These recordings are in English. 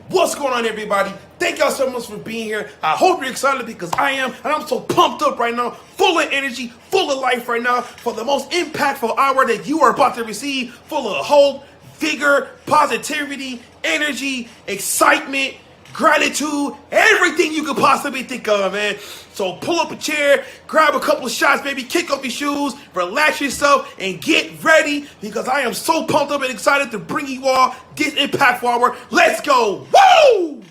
What's going on, everybody? Thank y'all so much for being here. I hope you're excited because I am, and I'm so pumped up right now, full of energy, full of life right now for the most impactful hour that you are about to receive, full of hope, vigor, positivity, energy, excitement, gratitude, everything you could possibly think of, man. So pull up a chair, grab a couple of shots, baby, kick off your shoes, relax yourself, and get ready because I am so pumped up and excited to bring you all this impactful hour. Let's go! Woo!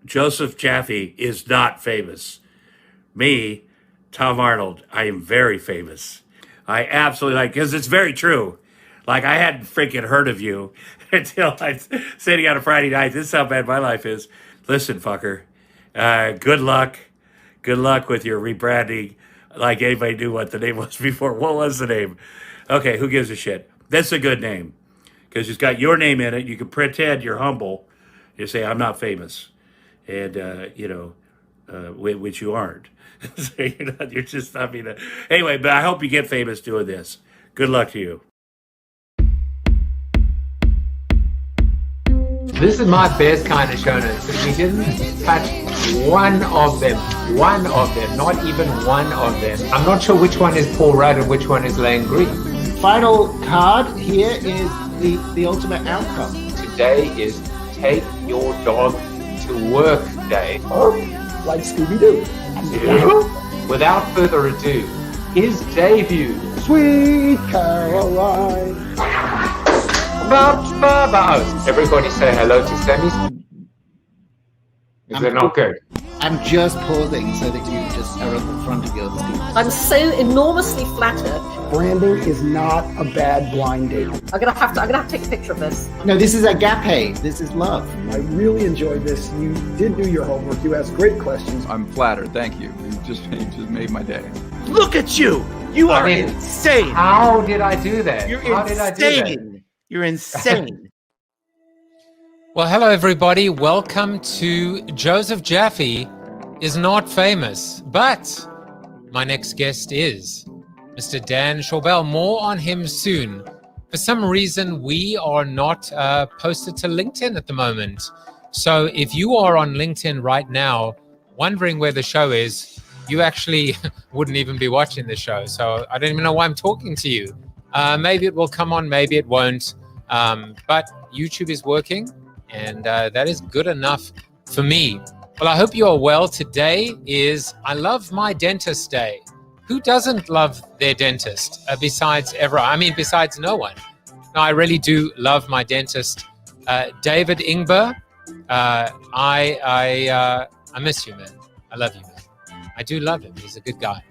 Joseph Jaffe is not famous. Me, Tom Arnold, I am very famous. I absolutely because it's very true. Like, I hadn't freaking heard of you until I sitting on a Friday night. This is how bad my life is. Listen, fucker, good luck. Good luck with your rebranding. Like anybody knew what the name was before. What was the name? Okay, who gives a shit? That's a good name because it's got your name in it. You can pretend you're humble. You say, I'm not famous. And, which you aren't. So you're just, anyway, but I hope you get famous doing this. Good luck to you. This is my best kind of show notes. We didn't touch one of them, not even one of them. I'm not sure which one is Paul Rudd and which one is Lane Green. Final card here is the ultimate outcome. Today is Take Your Dog to Work Day. Like Scooby-Doo. Without further ado, his debut. Sweet Caroline. Everybody say hello to Sammy. Is it not good? I'm just pausing so that you just are at the front of your screen. I'm so enormously flattered. Branding is not a bad blind date. I'm gonna have to take a picture of this. No, this is agape. This is love. I really enjoyed this. You did do your homework. You asked great questions. I'm flattered. Thank you. You just made my day. Look at you. You are insane. How did I do that? You're How insane. did I do that? You're insane. Well, hello, everybody. Welcome to Joseph Jaffe is Not Famous, but my next guest is Mr. Dan Schawbel. More on him soon. For some reason, we are not posted to LinkedIn at the moment. So if you are on LinkedIn right now, wondering where the show is, you actually wouldn't even be watching the show. So I don't even know why I'm talking to you. Maybe it will come on, maybe it won't. But YouTube is working, and that is good enough for me. Well, I hope you are well. Today is I Love My Dentist Day. Who doesn't love their dentist besides no one? No, I really do love my dentist. David Ingber, I miss you, man. I love you, man. I do love him. He's a good guy.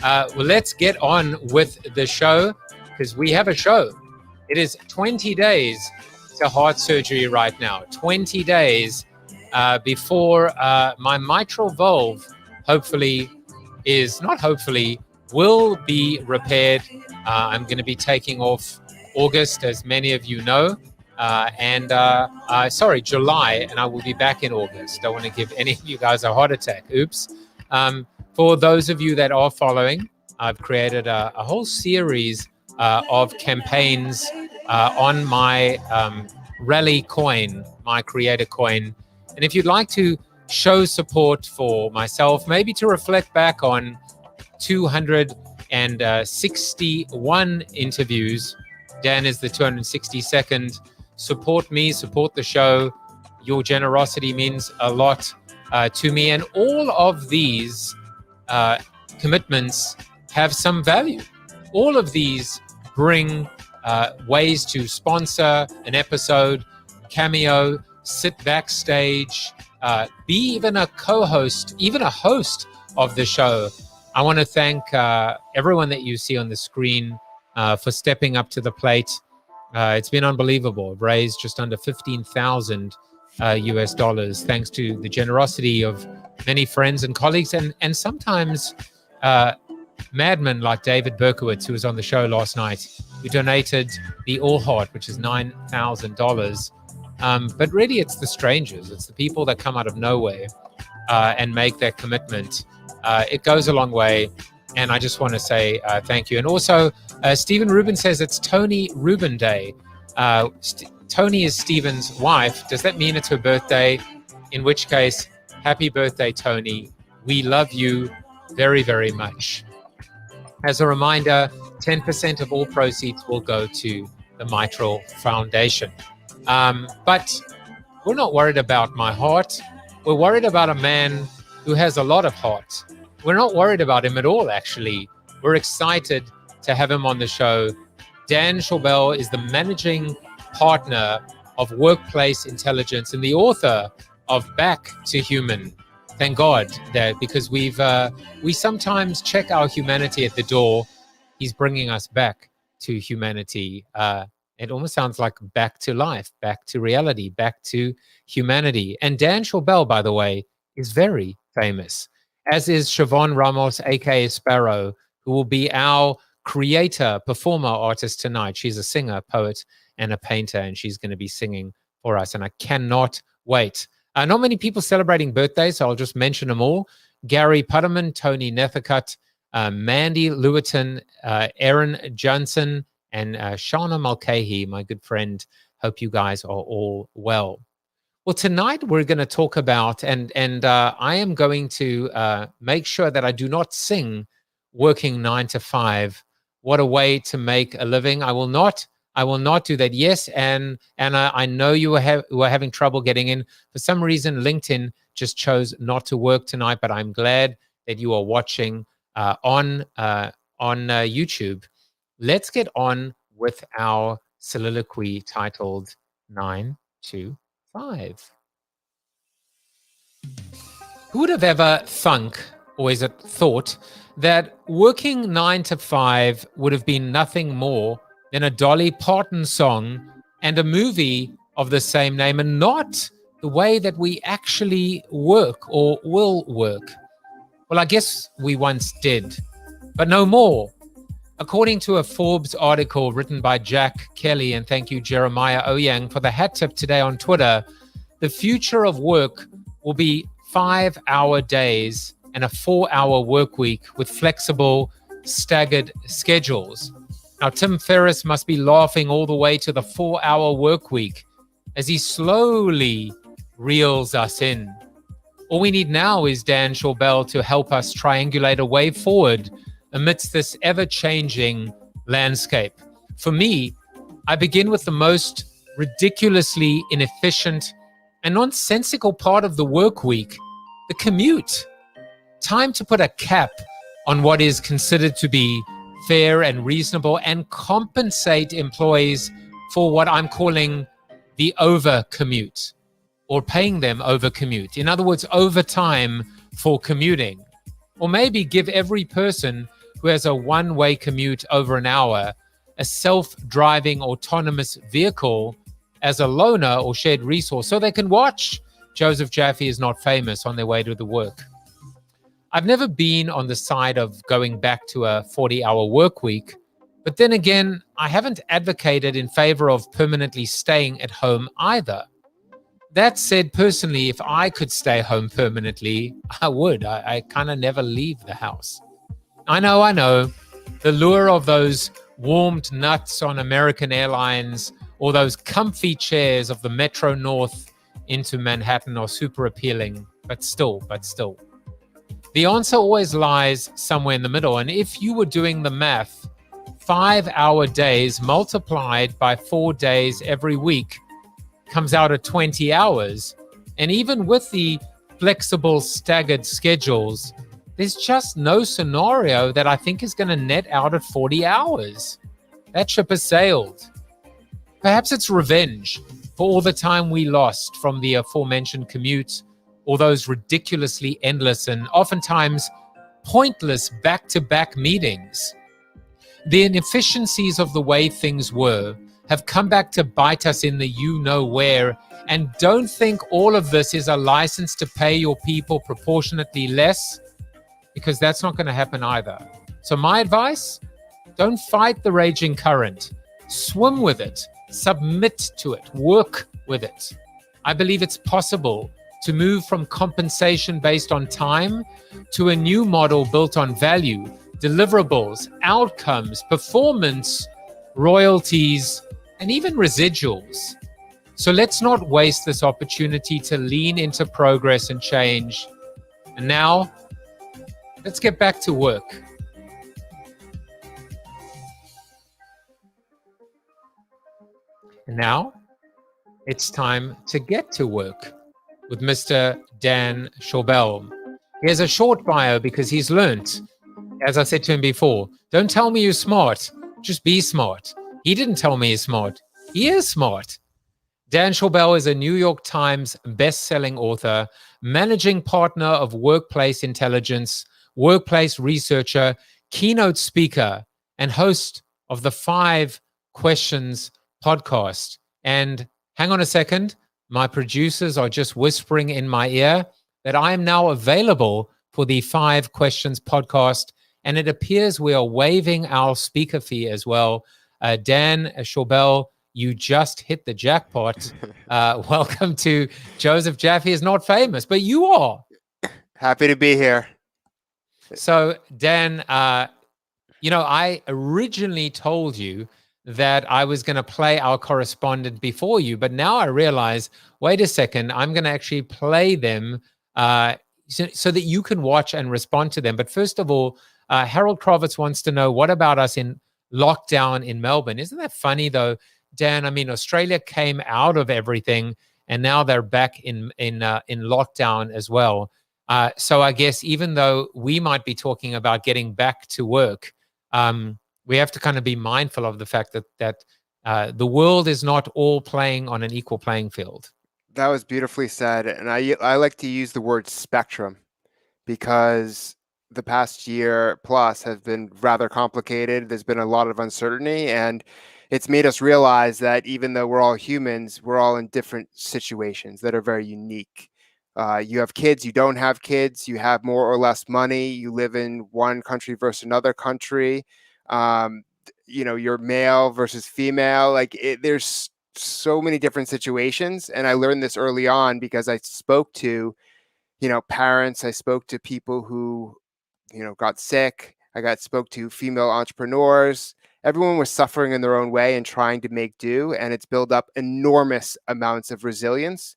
Well, let's get on with the show because we have a show. It is 20 days to heart surgery right now. 20 days before my mitral valve will be repaired. I'm going to be taking off August, as many of you know, July, and I will be back in August. Don't want to give any of you guys a heart attack. Oops. For those of you that are following, I've created a whole series of campaigns on my Rally coin, my creator coin. And if you'd like to show support for myself, maybe to reflect back on 261 interviews, Dan is the 262nd. Support me, support the show. Your generosity means a lot to me. And all of these commitments have some value. All of these bring ways to sponsor an episode, cameo, sit backstage, be even a co-host, even a host of the show. I want to thank everyone that you see on the screen for stepping up to the plate. It's been unbelievable. I've raised just under $15,000 US dollars, thanks to the generosity of many friends and colleagues, and sometimes madmen like David Berkowitz, who was on the show last night, who donated the All Heart, which is $9,000. But really, it's the strangers. It's the people that come out of nowhere and make that commitment. It goes a long way. And I just want to say thank you. And also, Stephen Rubin says it's Tony Rubin Day. Tony is Stephen's wife. Does that mean it's her birthday? In which case, happy birthday, Tony. We love you very, very much. As a reminder, 10% of all proceeds will go to the Mitral Foundation. But we're not worried about my heart. We're worried about a man who has a lot of heart. We're not worried about him at all, actually. We're excited to have him on the show. Dan Schawbel is the managing partner of Workplace Intelligence and the author of Back to Human. Thank God that, because we sometimes check our humanity at the door. He's bringing us back to humanity. It almost sounds like back to life, back to reality, back to humanity. And Dan Schawbel, by the way, is very famous, as is Siobhan Ramos, aka Sparrow, who will be our creator, performer artist tonight. She's a singer, poet, and a painter, and she's going to be singing for us. And I cannot wait. Not many people celebrating birthdays, so I'll just mention them all. Gary Putterman, Tony Nethercutt, Mandy Lewiton, Aaron Johnson, and Shauna Mulcahy, my good friend. Hope you guys are all well. Well, tonight we're going to talk about, and I am going to make sure that I do not sing working 9 to 5. What a way to make a living. I will not do that. Yes, and I know you were having trouble getting in. For some reason, LinkedIn just chose not to work tonight, but I'm glad that you are watching on YouTube. Let's get on with our soliloquy titled 9 to 5. Who would have ever thunk, or is it thought, that working 9 to 5 would have been nothing more than a Dolly Parton song and a movie of the same name, and not the way that we actually work or will work? Well, I guess we once did, but no more. According to a Forbes article written by Jack Kelly, and thank you Jeremiah Oyang for the hat tip today on Twitter, the future of work will be 5-hour days and a 4-hour work week with flexible, staggered schedules. Now, Tim Ferriss must be laughing all the way to the 4-hour work week as he slowly reels us in. All we need now is Dan Schawbel to help us triangulate a way forward amidst this ever-changing landscape. For me, I begin with the most ridiculously inefficient and nonsensical part of the work week, the commute. Time to put a cap on what is considered to be fair and reasonable and compensate employees for what I'm calling the over-commute, or paying them over-commute. In other words, overtime for commuting. Or maybe give every person who has a one-way commute over an hour a self-driving autonomous vehicle as a loaner or shared resource so they can watch Joseph Jaffe Is Not Famous on their way to the work. I've never been on the side of going back to a 40-hour work week, but then again, I haven't advocated in favor of permanently staying at home either. That said, personally, if I could stay home permanently, I would. I kind of never leave the house. I know. The lure of those warmed nuts on American Airlines or those comfy chairs of the Metro North into Manhattan are super appealing, but still. The answer always lies somewhere in the middle. And if you were doing the math, 5-hour days multiplied by 4 days every week comes out at 20 hours. And even with the flexible staggered schedules, there's just no scenario that I think is going to net out at 40 hours. That ship has sailed. Perhaps it's revenge for all the time we lost from the aforementioned commute, or those ridiculously endless and oftentimes pointless back-to-back meetings. The inefficiencies of the way things were have come back to bite us in the you-know-where, and don't think all of this is a license to pay your people proportionately less, because that's not going to happen either. So my advice, don't fight the raging current. Swim with it, submit to it, work with it. I believe it's possible to move from compensation based on time to a new model built on value, deliverables, outcomes, performance, royalties, and even residuals. So let's not waste this opportunity to lean into progress and change. And now, let's get back to work. And now, it's time to get to work with Mr. Dan Schawbel. He has a short bio because he's learnt, as I said to him before, don't tell me you're smart, just be smart. He didn't tell me he's smart. He is smart. Dan Schawbel is a New York Times best-selling author, managing partner of Workplace Intelligence, workplace researcher, keynote speaker, and host of the 5 Questions podcast. And hang on a second, my producers are just whispering in my ear that I am now available for the 5 Questions podcast, and it appears we are waiving our speaker fee as well. Dan Schawbel, you just hit the jackpot. Welcome to Joseph Jaffe is Not Famous, but you are. Happy to be here. So, Dan, I originally told you that I was going to play our correspondent before you, but now I realize, wait a second, I'm going to actually play them so that you can watch and respond to them. But first of all, Harold Krovitz wants to know, what about us in lockdown in Melbourne? Isn't that funny, though, Dan? I mean, Australia came out of everything, and now they're back in lockdown as well. So I guess even though we might be talking about getting back to work, we have to kind of be mindful of the fact that the world is not all playing on an equal playing field. That was beautifully said. And I like to use the word spectrum because the past year plus has been rather complicated. There's been a lot of uncertainty, and it's made us realize that even though we're all humans, we're all in different situations that are very unique. You have kids, you don't have kids, you have more or less money, you live in one country versus another country. You're male versus female. There's so many different situations. And I learned this early on because I spoke to, parents. I spoke to people who, got sick. Spoke to female entrepreneurs. Everyone was suffering in their own way and trying to make do. And it's built up enormous amounts of resilience.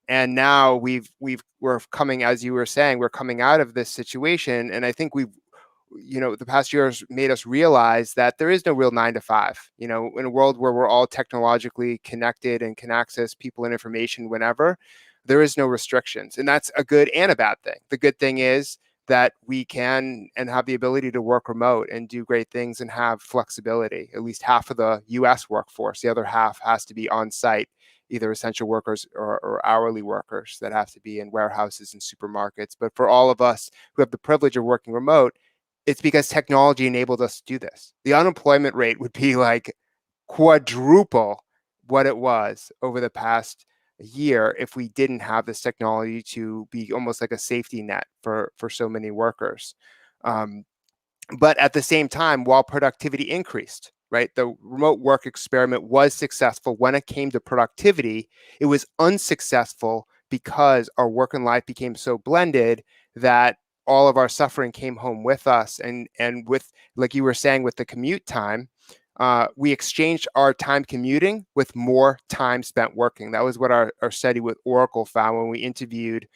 And now we're coming, as you were saying, we're coming out of this situation. And I think the past year has made us realize that there is no real 9 to 5, in a world where we're all technologically connected and can access people and information whenever, there is no restrictions. And that's a good and a bad thing. The good thing is that we can and have the ability to work remote and do great things and have flexibility. At least half of the US workforce, the other half has to be on site, either essential workers or hourly workers that have to be in warehouses and supermarkets. But for all of us who have the privilege of working remote, it's because technology enabled us to do this. The unemployment rate would be like quadruple what it was over the past year if we didn't have this technology to be almost like a safety net for so many workers. But at the same time, while productivity increased, right, the remote work experiment was successful when it came to productivity. It was unsuccessful because our work and life became so blended that all of our suffering came home with us. And with, like you were saying, with the commute time, we exchanged our time commuting with more time spent working. That was what our study with Oracle found when we interviewed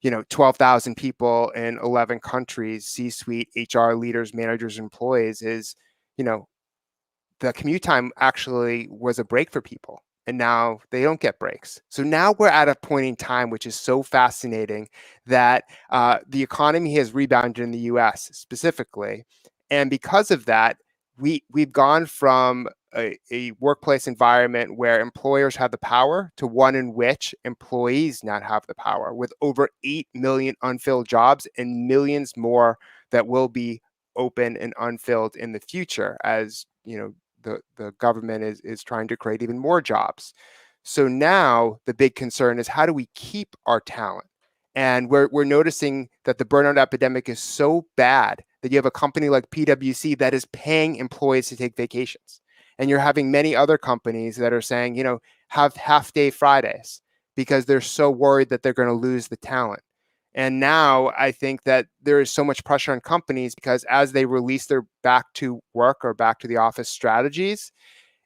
12,000 people in 11 countries, C-suite, HR leaders, managers, employees, is, the commute time actually was a break for people. And now they don't get breaks. So now we're at a point in time which is so fascinating that the economy has rebounded in the US specifically. And because of that, we've gone from a workplace environment where employers have the power to one in which employees now have the power, with over 8 million unfilled jobs and millions more that will be open and unfilled in the future as the government is trying to create even more jobs. So now the big concern is, how do we keep our talent? And we're noticing that the burnout epidemic is so bad that you have a company like PwC that is paying employees to take vacations. And you're having many other companies that are saying, have half-day Fridays because they're so worried that they're going to lose the talent. And now I think that there is so much pressure on companies because as they release their back to work or back to the office strategies,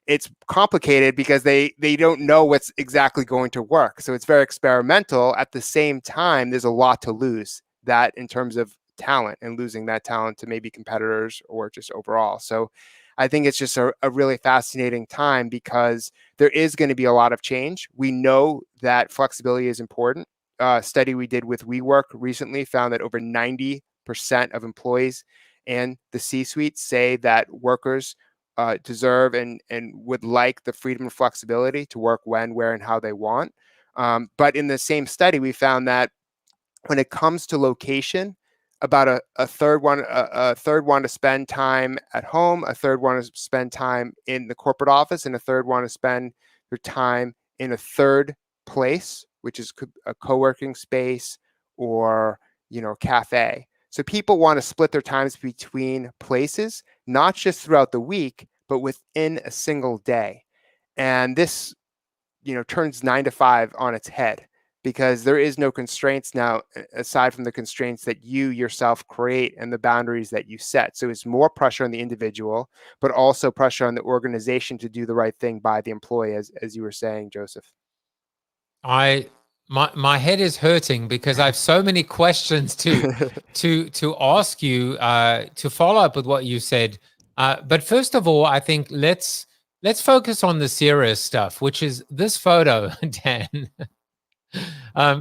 it's complicated because they don't know what's exactly going to work. So it's very experimental. At the same time, there's a lot to lose that in terms of talent and losing that talent to maybe competitors or just overall. So I think it's just a really fascinating time because there is going to be a lot of change. We know that flexibility is important. A study we did with WeWork recently found that over 90% of employees and the C-suite say that workers deserve and would like the freedom and flexibility to work when, where, and how they want. But in the same study, we found that when it comes to location, about a third want to spend time at home, a third want to spend time in the corporate office, and a third want to spend their time in a third place, which is a co-working space or cafe. So people want to split their times between places, not just throughout the week, but within a single day. And this, turns 9 to 5 on its head because there is no constraints now aside from the constraints that you yourself create and the boundaries that you set. So it's more pressure on the individual, but also pressure on the organization to do the right thing by the employee, as you were saying, Joseph. My head is hurting because I have so many questions to ask you to follow up with what you said. But first of all, I think let's focus on the serious stuff, which is this photo, Dan.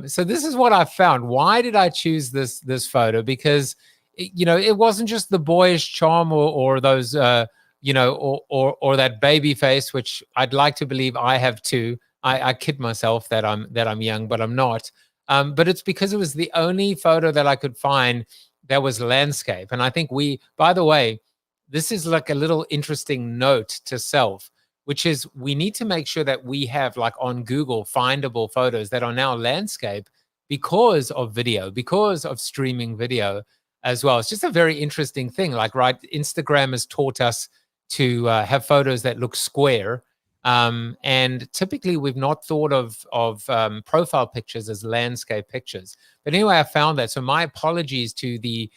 So this is what I found. Why did I choose this photo? Because it wasn't just the boyish charm or those or that baby face, which I'd like to believe I have too. I kid myself that I'm young, but I'm not. But it's because it was the only photo that I could find that was landscape. And I think by the way, this is like a little interesting note to self, which is we need to make sure that we have like on Google findable photos that are now landscape because of video, because of streaming video as well. It's just a very interesting thing. Like, right, Instagram has taught us to have photos that look square. And typically we've not thought of profile pictures as landscape pictures. But anyway, I found that. So my apologies to the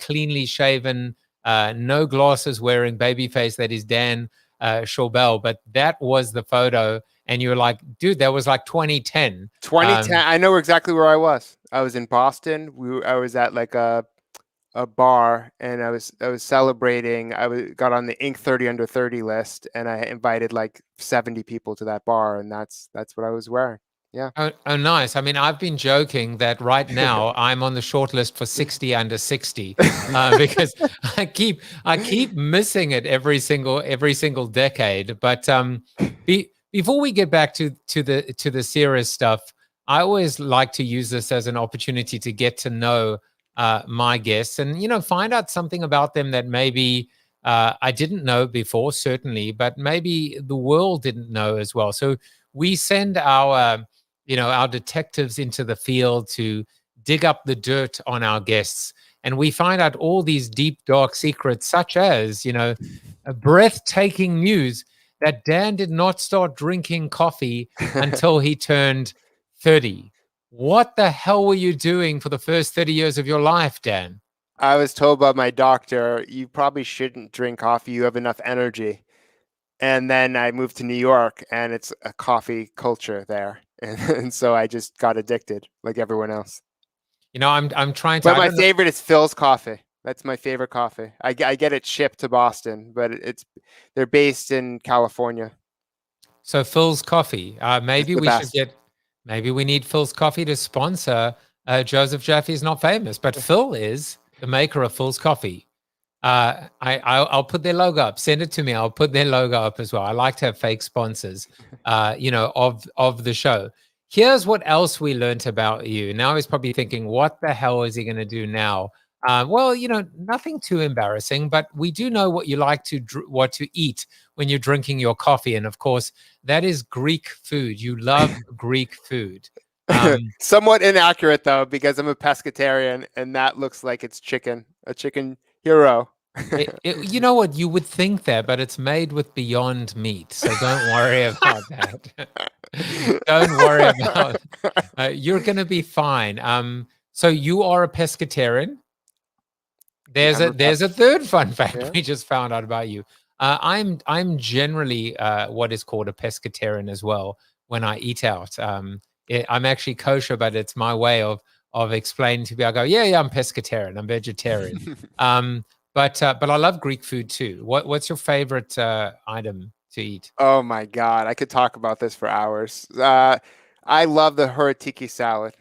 cleanly shaven, no glasses wearing baby face that is Dan Schawbel, but that was the photo. And you were like, dude, that was like 2010. 2010. I know exactly where I was. I was in Boston. I was at like a bar and I was celebrating. Got on the Inc. 30 under 30 list and I invited like 70 people to that bar and that's what I was wearing. Yeah. Oh, nice. I mean, I've been joking that right now I'm on the short list for 60 under 60 because I keep missing it every single decade. But before we get back to the serious stuff, I always like to use this as an opportunity to get to know my guests and find out something about them that maybe I didn't know before, certainly, but maybe the world didn't know as well. So we send our detectives into the field to dig up the dirt on our guests, and we find out all these deep, dark secrets, such as a breathtaking news that Dan did not start drinking coffee until he turned 30. What the hell were you doing for the first 30 years of your life, Dan? I was told by my doctor, you probably shouldn't drink coffee. You have enough energy. And then I moved to New York and it's a coffee culture there. And so I just got addicted like everyone else. I'm trying to... But my favorite is Phil's coffee. That's my favorite coffee. I get it shipped to Boston, but they're based in California. So Phil's coffee. Maybe we need Phil's coffee to sponsor Joseph Jaffe is Not Famous, but Phil is the maker of Phil's coffee. I'll put their logo up. Send it to me. I'll put their logo up as well. I like to have fake sponsors, of the show. Here's what else we learned about you. Now he's probably thinking, what the hell is he going to do now? Well, nothing too embarrassing, but we do know what you like what to eat when you're drinking your coffee. And of course, that is Greek food. You love Greek food. Somewhat inaccurate though, because I'm a pescatarian and that looks like it's chicken, a chicken hero. You know what? You would think that, but it's made with Beyond Meat. So don't worry about that. Don't worry about it. You're going to be fine. So you are a pescatarian. There's a third fun fact we just found out about you. I'm generally what is called a pescatarian as well when I eat out. I'm actually kosher, but it's my way of explaining to people. I go, yeah, I'm pescatarian. I'm vegetarian. But I love Greek food too. What's your favorite item to eat? Oh my God, I could talk about this for hours. I love the horotiki salad.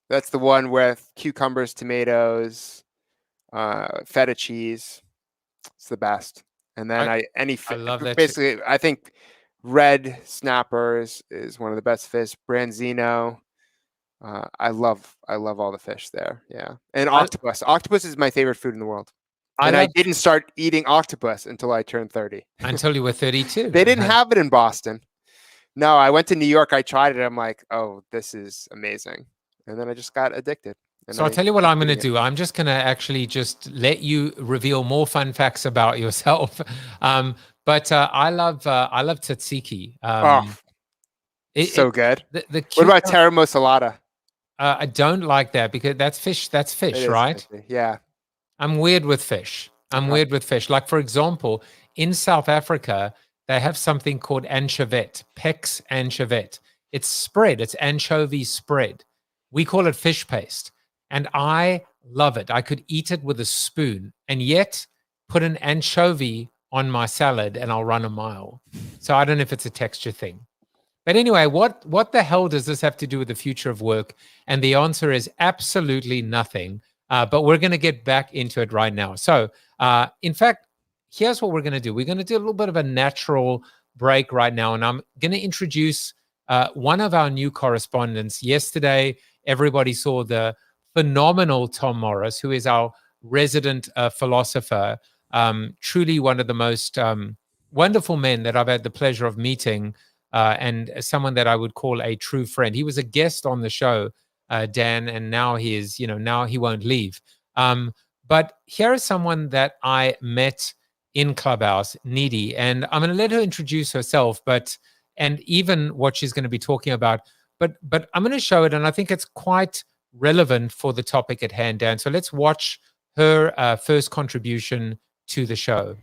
That's the one with cucumbers, tomatoes, feta cheese. It's the best. And then I love that basically, I think red snapper is one of the best fish. Branzino. I love all the fish there. Yeah. And octopus. Octopus is my favorite food in the world. I didn't start eating octopus until I turned 30. Until you were 32. They didn't have it in Boston. No, I went to New York. I tried it. I'm like, oh, this is amazing. And then I just got addicted. So I'll tell you what I'm going to do. I'm just going to actually just let you reveal more fun facts about yourself. But I love tzatziki. So good. What about teramo salata? I don't like that because that's fish. That's fish, right? Fishy. Yeah. I'm weird with fish. Like, for example, in South Africa, they have something called anchovette, Pex anchovette. It's spread. It's anchovy spread. We call it fish paste. And I love it. I could eat it with a spoon and yet put an anchovy on my salad and I'll run a mile. So I don't know if it's a texture thing. But anyway, what the hell does this have to do with the future of work? And the answer is absolutely nothing. But we're going to get back into it right now. So, in fact, here's what we're going to do. We're going to do a little bit of a natural break right now. And I'm going to introduce one of our new correspondents. Yesterday, everybody saw the phenomenal Tom Morris, who is our resident philosopher. Truly one of the most wonderful men that I've had the pleasure of meeting. And someone that I would call a true friend. He was a guest on the show, Dan, and now he is, now he won't leave. But here is someone that I met in Clubhouse, Needy, and I'm going to let her introduce herself, and even what she's going to be talking about. But I'm going to show it, and I think it's quite relevant for the topic at hand, Dan. So let's watch her first contribution to the show.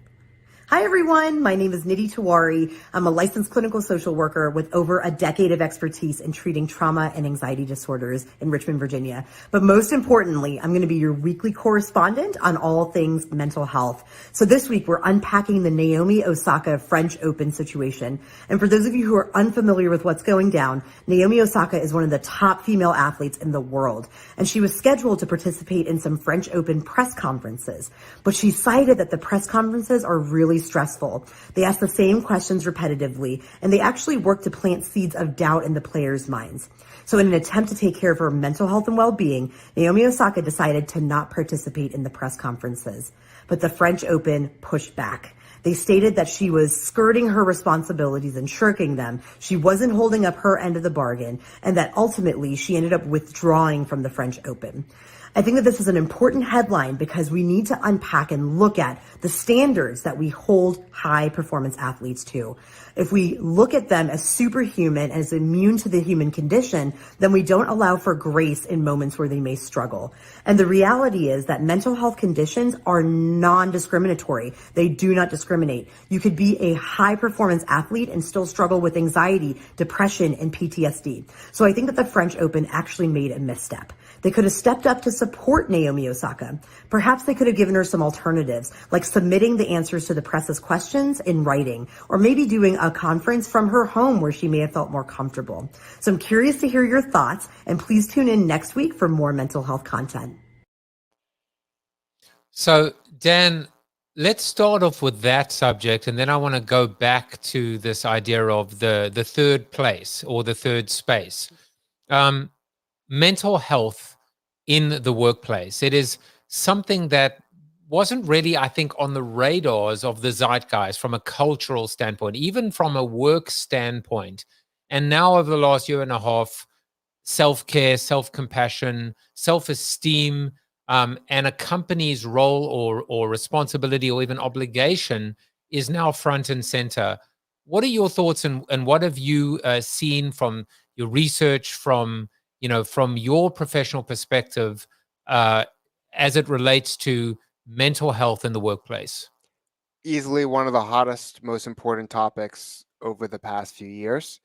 Hi, everyone. My name is Nidhi Tiwari. I'm a licensed clinical social worker with over a decade of expertise in treating trauma and anxiety disorders in Richmond, Virginia. But most importantly, I'm going to be your weekly correspondent on all things mental health. So this week, we're unpacking the Naomi Osaka French Open situation. And for those of you who are unfamiliar with what's going down, Naomi Osaka is one of the top female athletes in the world. And she was scheduled to participate in some French Open press conferences. But she cited that the press conferences are really stressful. They ask the same questions repetitively, and they actually work to plant seeds of doubt in the players' minds. So in an attempt to take care of her mental health and well-being, Naomi Osaka decided to not participate in the press conferences. But the French Open pushed back. They stated that she was skirting her responsibilities and shirking them. She wasn't holding up her end of the bargain, and that ultimately she ended up withdrawing from the French Open. I think that this is an important headline because we need to unpack and look at the standards that we hold high performance athletes to. If we look at them as superhuman, as immune to the human condition, then we don't allow for grace in moments where they may struggle. And the reality is that mental health conditions are non-discriminatory. They do not discriminate. You could be a high performance athlete and still struggle with anxiety, depression, and PTSD. So I think that the French Open actually made a misstep. They could have stepped up to support Naomi Osaka. Perhaps they could have given her some alternatives, like submitting the answers to the press's questions in writing, or maybe doing a conference from her home where she may have felt more comfortable. So I'm curious to hear your thoughts, and please tune in next week for more mental health content. So, Dan, let's start off with that subject, and then I want to go back to this idea of the third place or the third space. Mental health in the workplace. It is something that wasn't really, I think, on the radars of the zeitgeist from a cultural standpoint, even from a work standpoint. And now over the last year and a half, self-care, self-compassion, self-esteem, and a company's role or responsibility or even obligation is now front and center. What are your thoughts and what have you seen from your research, from from your professional perspective, as it relates to mental health in the workplace? Easily one of the hottest, most important topics over the past few years.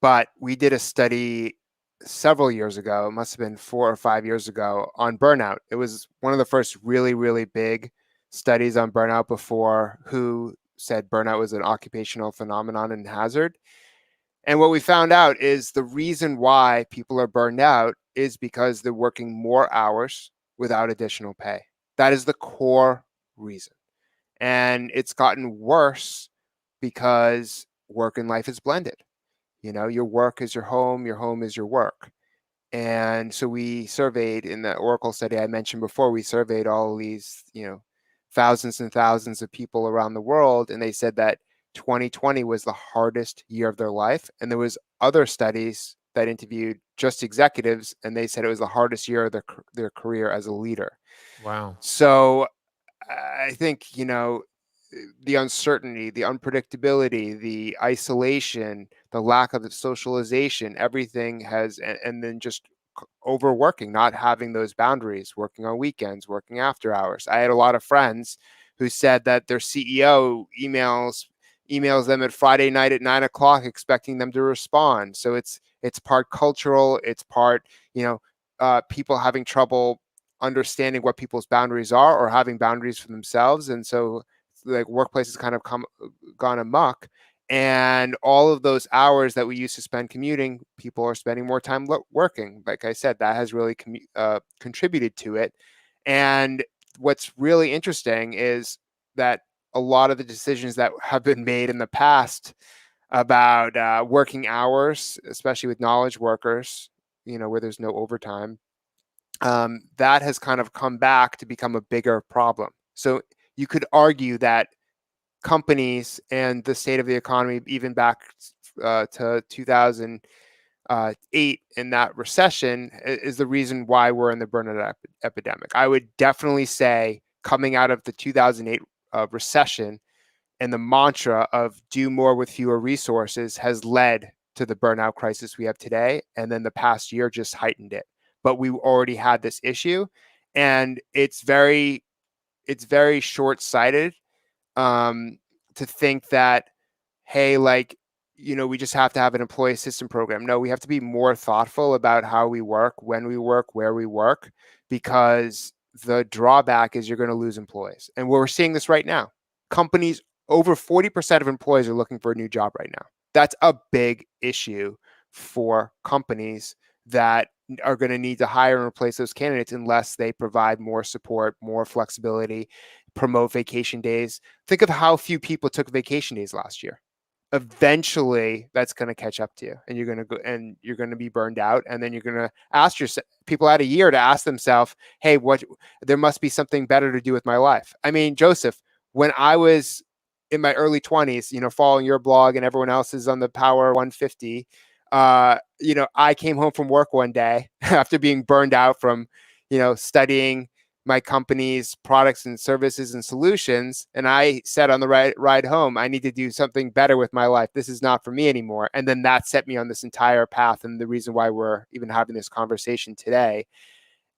But we did a study several years ago, it must have been 4 or 5 years ago, on burnout. It was one of the first really, really big studies on burnout before WHO said burnout was an occupational phenomenon and hazard. And what we found out is the reason why people are burned out is because they're working more hours without additional pay. That is the core reason. And it's gotten worse because work and life is blended. Your work is your home is your work. And so we surveyed in the Oracle study I mentioned before, we surveyed all of these, thousands and thousands of people around the world. And they said that 2020 was the hardest year of their life. And there was other studies that interviewed just executives, and they said it was the hardest year of their career as a leader. Wow. So I think, the uncertainty, the unpredictability, the isolation, the lack of socialization, everything has, and then just overworking, not having those boundaries, working on weekends, working after hours. I had a lot of friends who said that their CEO emails them at Friday night at 9 o'clock, expecting them to respond. So it's part cultural, it's part, people having trouble understanding what people's boundaries are or having boundaries for themselves. And so like workplaces kind of gone amok, and all of those hours that we used to spend commuting, people are spending more time working. Like I said, that has really contributed to it. And what's really interesting is that a lot of the decisions that have been made in the past about working hours, especially with knowledge workers, where there's no overtime, that has kind of come back to become a bigger problem. So you could argue that companies and the state of the economy, even back to 2008 in that recession, is the reason why we're in the burnout epidemic. I would definitely say coming out of the 2008 recession, and the mantra of do more with fewer resources has led to the burnout crisis we have today. And then the past year just heightened it. But we already had this issue, and it's very short-sighted to think that, hey, we just have to have an employee assistance program. No, we have to be more thoughtful about how we work, when we work, where we work, because the drawback is you're going to lose employees. And we're seeing this right now. Companies, over 40% of employees are looking for a new job right now. That's a big issue for companies that are going to need to hire and replace those candidates unless they provide more support, more flexibility, promote vacation days. Think of how few people took vacation days last year. Eventually, that's going to catch up to you, and you're going to go and you're going to be burned out. And then you're going to ask yourself, people had a year to ask themselves, hey, there must be something better to do with my life. I mean, Joseph, when I was in my early 20s, following your blog and everyone else's on the Power 150, I came home from work one day after being burned out from, studying my company's products and services and solutions. And I said on the ride home, I need to do something better with my life. This is not for me anymore. And then that set me on this entire path. And the reason why we're even having this conversation today.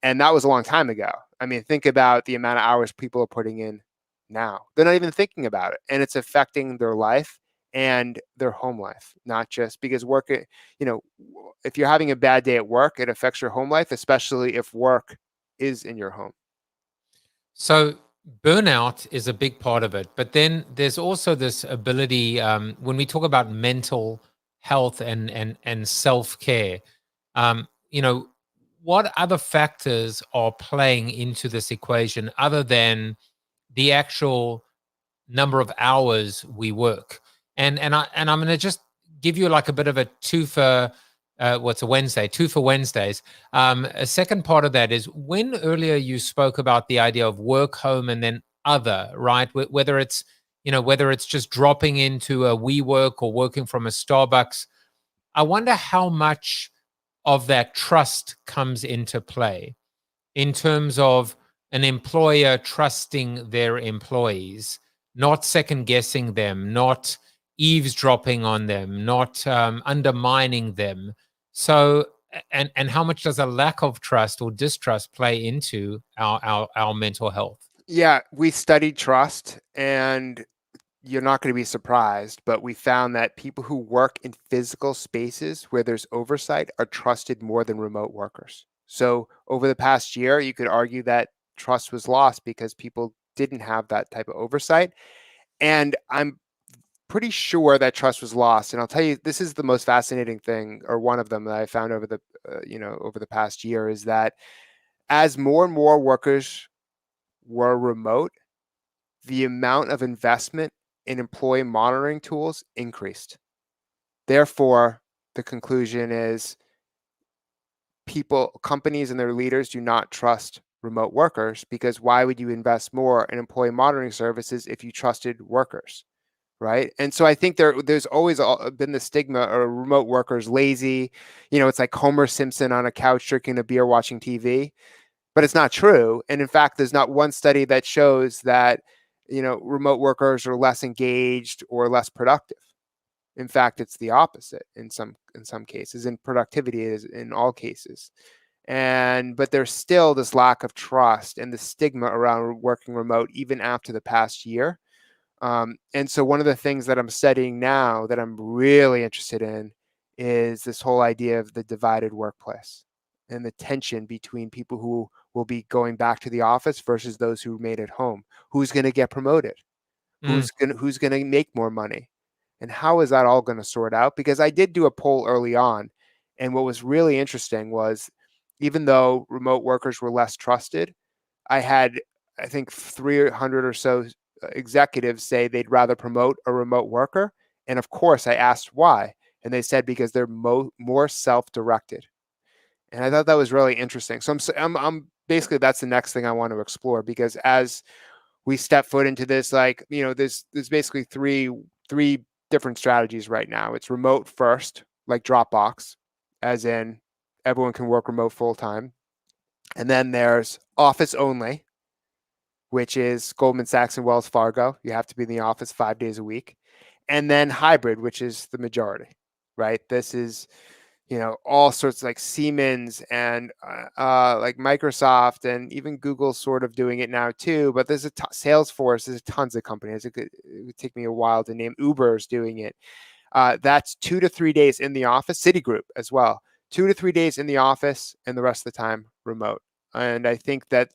And that was a long time ago. I mean, think about the amount of hours people are putting in now. They're not even thinking about it. And it's affecting their life and their home life, not just because work, if you're having a bad day at work, it affects your home life, especially if work is in your home. So burnout is a big part of it, but then there's also this ability, when we talk about mental health and self-care, what other factors are playing into this equation other than the actual number of hours we work? And I'm going to just give you like a bit of a two for Wednesdays. A second part of that is when earlier you spoke about the idea of work, home, and then other, right? Whether it's just dropping into a WeWork or working from a Starbucks, I wonder how much of that trust comes into play in terms of an employer trusting their employees, not second guessing them, not eavesdropping on them, not undermining them. So and how much does a lack of trust or distrust play into our mental health? Yeah, we studied trust, and you're not going to be surprised, but we found that people who work in physical spaces where there's oversight are trusted more than remote workers. So over the past year, you could argue that trust was lost because people didn't have that type of oversight. And I'm pretty sure that trust was lost. And I'll tell you, this is the most fascinating thing, or one of them that I found over the, over the past year, is that as more and more workers were remote, the amount of investment in employee monitoring tools increased. Therefore, the conclusion is companies and their leaders do not trust remote workers, because why would you invest more in employee monitoring services if you trusted workers, right? And so I think there's always been the stigma of remote workers lazy. It's like Homer Simpson on a couch drinking a beer watching TV, but it's not true. And in fact, there's not one study that shows that remote workers are less engaged or less productive. In fact, it's the opposite in some cases, and productivity is in all cases. But there's still this lack of trust and the stigma around working remote, even after the past year. And so one of the things that I'm studying now that I'm really interested in is this whole idea of the divided workplace and the tension between people who will be going back to the office versus those who made it home. Who's going to get promoted? Who's going to make more money? And how is that all going to sort out? Because I did do a poll early on, and what was really interesting was, even though remote workers were less trusted, I had, I think, 300 or so executives say they'd rather promote a remote worker. And of course, I asked why, and they said because they're more self-directed. And I thought that was really interesting. So I'm basically, that's the next thing I want to explore, because as we step foot into this, there's basically three different strategies right now. It's remote first, like Dropbox, as in everyone can work remote full time. And then there's office only, which is Goldman Sachs and Wells Fargo. You have to be in the office 5 days a week. And then hybrid, which is the majority, right? This is, all sorts, like Siemens and like Microsoft, and even Google sort of doing it now too. But there's Salesforce, there's tons of companies. It would take me a while to name. Uber's doing it. That's 2 to 3 days in the office. Citigroup as well, 2 to 3 days in the office, and the rest of the time remote. And I think that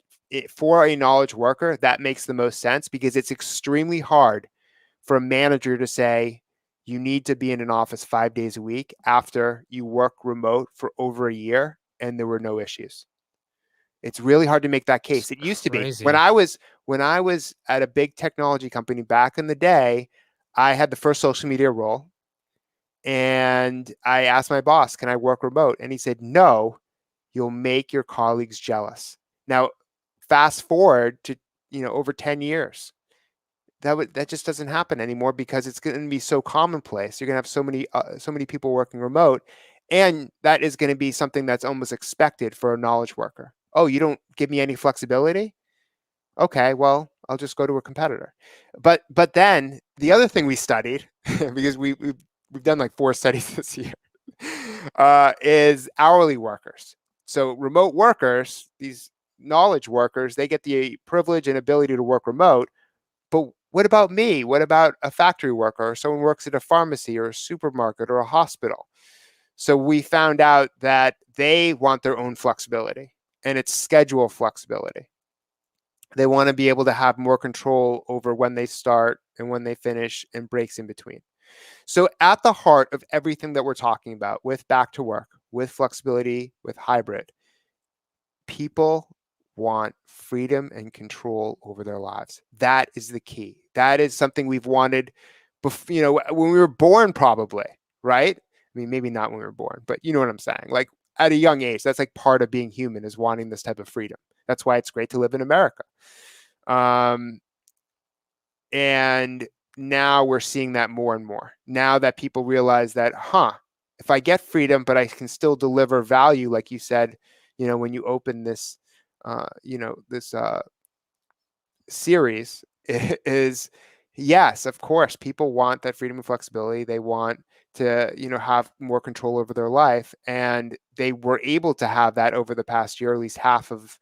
for a knowledge worker, that makes the most sense, because it's extremely hard for a manager to say, you need to be in an office 5 days a week after you work remote for over a year and there were no issues. It's really hard to make that case. It used to be. When I was at a big technology company back in the day, I had the first social media role, and I asked my boss, can I work remote? And he said, no, you'll make your colleagues jealous. Now, fast forward to over 10 years. That just doesn't happen anymore, because it's going to be so commonplace. You're going to have so many people working remote, and that is going to be something that's almost expected for a knowledge worker. Oh, you don't give me any flexibility? Okay, well, I'll just go to a competitor. But then the other thing we studied, because we've done like 4 studies this year, is hourly workers. So remote workers, these knowledge workers, they get the privilege and ability to work remote. But what about me? What about a factory worker, or someone who works at a pharmacy or a supermarket or a hospital? So we found out that they want their own flexibility, and it's schedule flexibility. They want to be able to have more control over when they start and when they finish, and breaks in between. So at the heart of everything that we're talking about with back to work, with flexibility, with hybrid, people want freedom and control over their lives. That is the key. That is something we've wanted before, when we were born, probably, right? I mean, maybe not when we were born, but you know what I'm saying? Like at a young age, that's like part of being human, is wanting this type of freedom. That's why it's great to live in America. And now we're seeing that more and more. Now that people realize that, if I get freedom, but I can still deliver value, like you said, when you open this, this series, is Yes, of course. People want that freedom and flexibility. They want to, have more control over their life. And they were able to have that over the past year, at least half of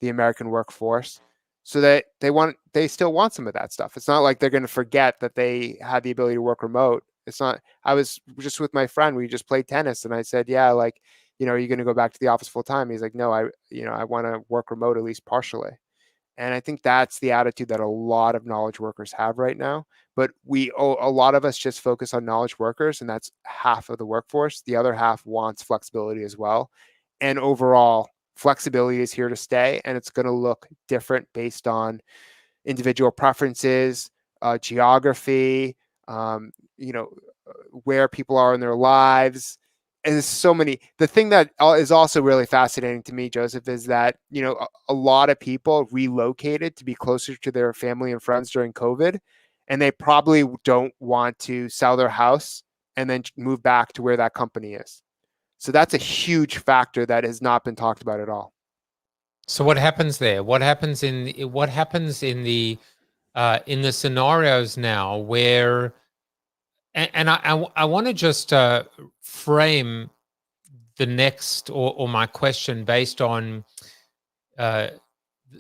the American workforce. So that they still want some of that stuff. It's not like they're going to forget that they had the ability to work remote. It's not, I was just with my friend, we just played tennis, and I said, yeah, like, are you going to go back to the office full time? He's like, no, I want to work remote at least partially. And I think that's the attitude that a lot of knowledge workers have right now. But a lot of us just focus on knowledge workers, and that's half of the workforce. The other half wants flexibility as well. And overall, flexibility is here to stay, and it's going to look different based on individual preferences, geography, where people are in their lives. And there's so many. The thing that is also really fascinating to me, Joseph, is that, a lot of people relocated to be closer to their family and friends during COVID, and they probably don't want to sell their house and then move back to where that company is. So that's a huge factor that has not been talked about at all. So what happens there? What happens in the scenarios now where, and I want to just frame the next or my question based on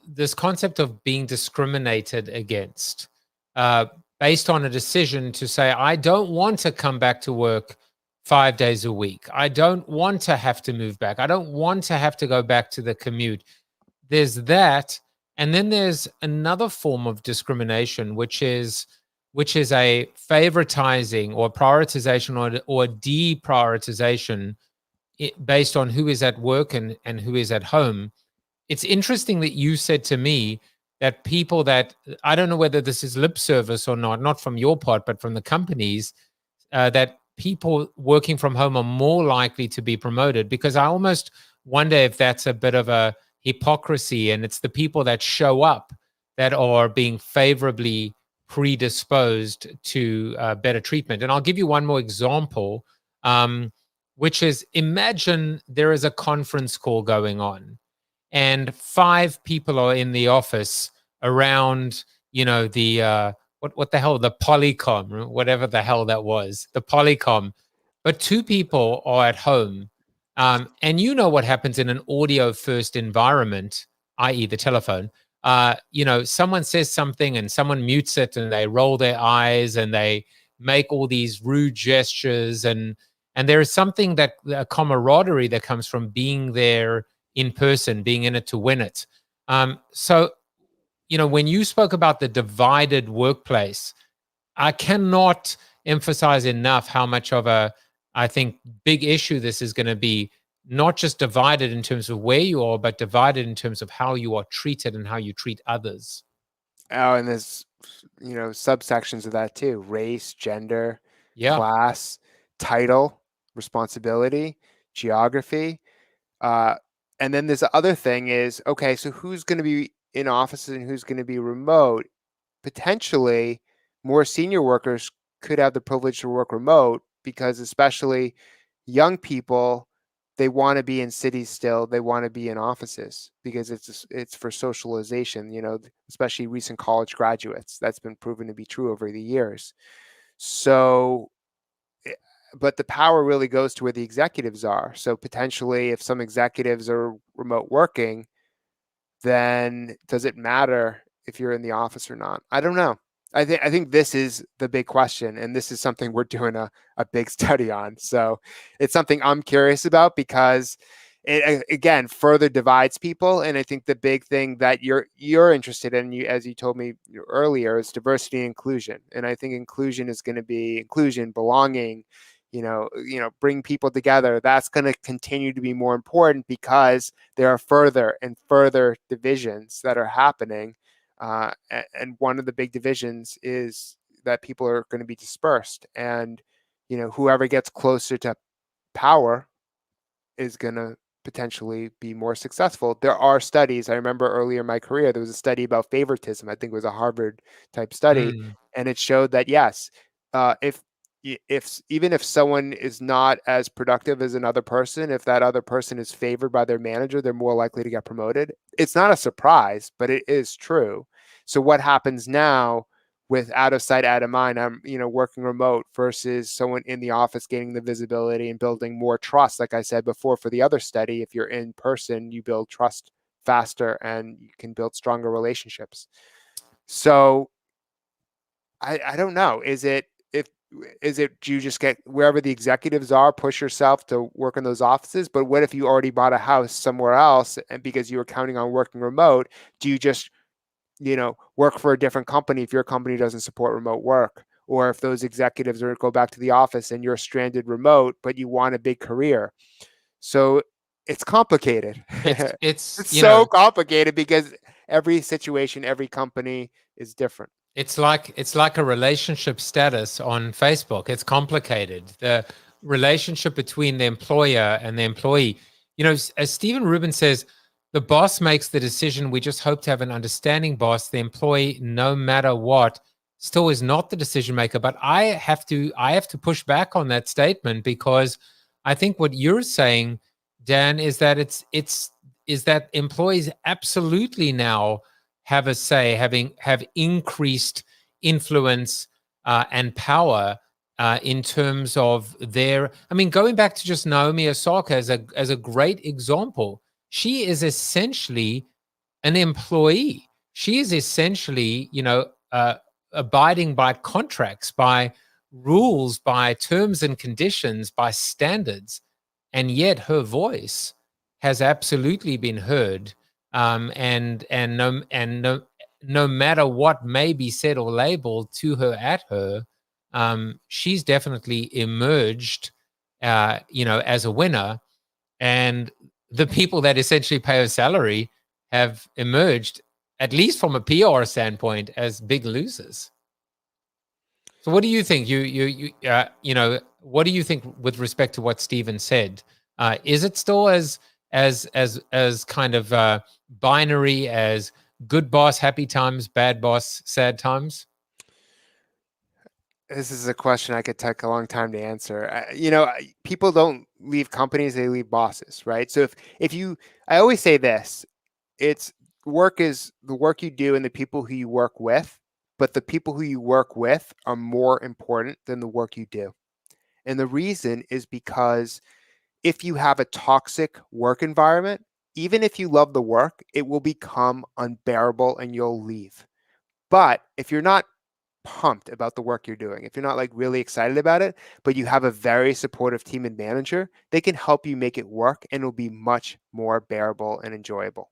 this concept of being discriminated against based on a decision to say, I don't want to come back to work 5 days a week. I don't want to have to move back. I don't want to have to go back to the commute. There's that. And then there's another form of discrimination, which is a favoritizing or prioritization or deprioritization based on who is at work and who is at home. It's interesting that you said to me that people that, I don't know whether this is lip service or not from your part, but from the companies, that people working from home are more likely to be promoted, because I almost wonder if that's a bit of a hypocrisy, and it's the people that show up that are being favorably predisposed to better treatment. And I'll give you one more example, which is, imagine there is a conference call going on and 5 people are in the office around, the what the hell, the Polycom, whatever the hell that was, the Polycom, but 2 people are at home. And what happens in an audio first environment, i.e. the telephone. Someone says something and someone mutes it and they roll their eyes and they make all these rude gestures, and there is something that a camaraderie that comes from being there in person, being in it to win it. So when you spoke about the divided workplace, I cannot emphasize enough how much of I think, big issue this is going to be, not just divided in terms of where you are, but divided in terms of how you are treated and how you treat others. Oh, and there's, subsections of that too: race, gender, class, title, responsibility, geography. And then this other thing is, okay, so who's going to be in offices and who's going to be remote? Potentially, more senior workers could have the privilege to work remote, because especially young people, they want to be in cities still. They want to be in offices because it's for socialization, especially recent college graduates. That's been proven to be true over the years. So, but the power really goes to where the executives are. So potentially, if some executives are remote working, then does it matter if you're in the office or not? I don't know. I think this is the big question, and this is something we're doing a big study on. So it's something I'm curious about, because it again further divides people. And I think the big thing that you're interested in, as you told me earlier, is diversity and inclusion. And I think inclusion is going to be inclusion, belonging, bring people together. That's going to continue to be more important, because there are further and further divisions that are happening. And one of the big divisions is that people are going to be dispersed, and whoever gets closer to power is going to potentially be more successful. There are studies. I remember earlier in my career, there was a study about favoritism. I think it was a Harvard type study, and it showed that yes, even if someone is not as productive as another person, if that other person is favored by their manager, they're more likely to get promoted. It's not a surprise, but it is true. So what happens now with out of sight, out of mind. I'm, working remote versus someone in the office gaining the visibility and building more trust. Like I said before, for the other study, if you're in person, you build trust faster and you can build stronger relationships. So I don't know. Is it you just get wherever the executives are, push yourself to work in those offices? But what if you already bought a house somewhere else and because you were counting on working remote, do you just work for a different company if your company doesn't support remote work? Or if those executives are go back to the office and you're stranded remote, but you want a big career. So it's complicated. It's so complicated because every situation, every company is different. It's like a relationship status on Facebook. It's complicated. The relationship between the employer and the employee. As Stephen Rubin says, the boss makes the decision. We just hope to have an understanding boss. The employee, no matter what, still is not the decision maker. But I have to push back on that statement, because I think what you're saying, Dan, is that is that employees absolutely now have a say, have increased influence and power in terms of their. I mean, going back to just Naomi Osaka as a great example, she is essentially an employee. She is essentially, abiding by contracts, by rules, by terms and conditions, by standards, and yet her voice has absolutely been heard. And no matter what may be said or labeled to her at her, she's definitely emerged, as a winner, and the people that essentially pay her salary have emerged, at least from a PR standpoint, as big losers. So, what do you think? What do you think with respect to what Stephen said? Is it still as kind of binary as good boss, happy times, bad boss, sad times? This is a question I could take a long time to answer. People don't leave companies, they leave bosses, right? So I always say this, work is the work you do and the people who you work with, but the people who you work with are more important than the work you do. And the reason is because if you have a toxic work environment, even if you love the work, it will become unbearable and you'll leave. But if you're not pumped about the work you're doing, if you're not really excited about it, but you have a very supportive team and manager, they can help you make it work and it'll be much more bearable and enjoyable.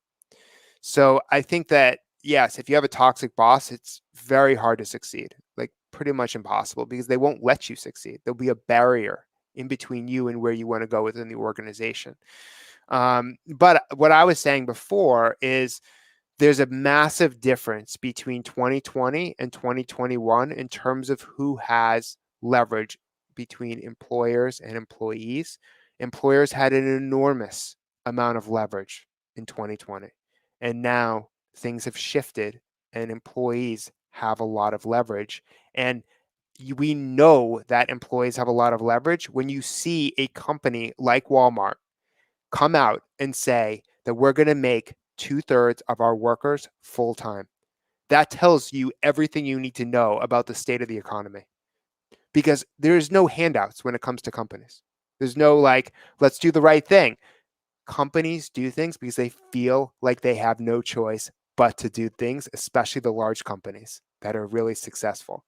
So I think that, yes, if you have a toxic boss, it's very hard to succeed, pretty much impossible, because they won't let you succeed. There'll be a barrier in between you and where you want to go within the organization. But what I was saying before is there's a massive difference between 2020 and 2021 in terms of who has leverage between employers and employees. Employers had an enormous amount of leverage in 2020. And now things have shifted and employees have a lot of leverage. And we know that employees have a lot of leverage when you see a company like Walmart come out and say that we're going to make 2/3 of our workers full-time. That tells you everything you need to know about the state of the economy, because there's no handouts when it comes to companies. There's no let's do the right thing. Companies do things because they feel like they have no choice but to do things, especially the large companies that are really successful.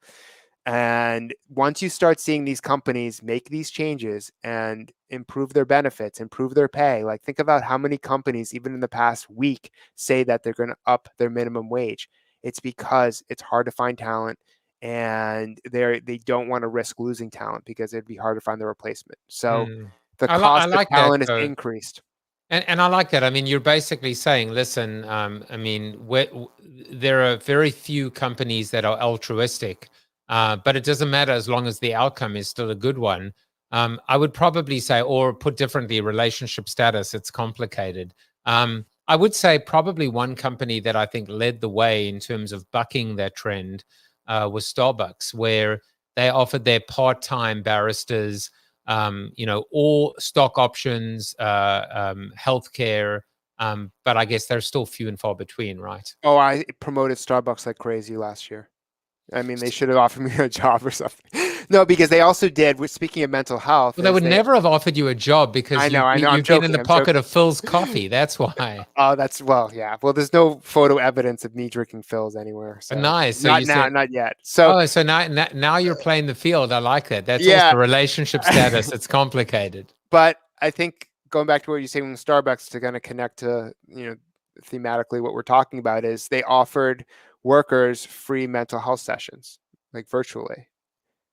And once you start seeing these companies make these changes and improve their benefits, improve their pay, think about how many companies, even in the past week, say that they're going to up their minimum wage. It's because it's hard to find talent and they don't want to risk losing talent because it'd be hard to find the replaplement. So the cost of talent is increased. And I like that. I mean, you're basically saying, listen, there are very few companies that are altruistic. But it doesn't matter as long as the outcome is still a good one. I would probably say, or put differently, relationship status, it's complicated. I would say probably one company that I think led the way in terms of bucking that trend was Starbucks, where they offered their part-time baristas, all stock options, healthcare, but I guess they're still few and far between, right? Oh, I promoted Starbucks like crazy last year. I mean, they should have offered me a job or something. No, because they also did. Speaking of mental health, Well, they would never have offered you a job because I know. I'm you've been in joking, the I'm pocket joking. of Phil's coffee. That's why. Oh, that's yeah. Well, there's no photo evidence of me drinking Phil's anywhere. So Nice. So not you now, said, not yet. So oh, so now you're playing the field. I like that. That's yeah, also relationship status. It's complicated. but I think going back to what you say with Starbucks to kind of connect to thematically what we're talking about is they offered workers free mental health sessions like virtually.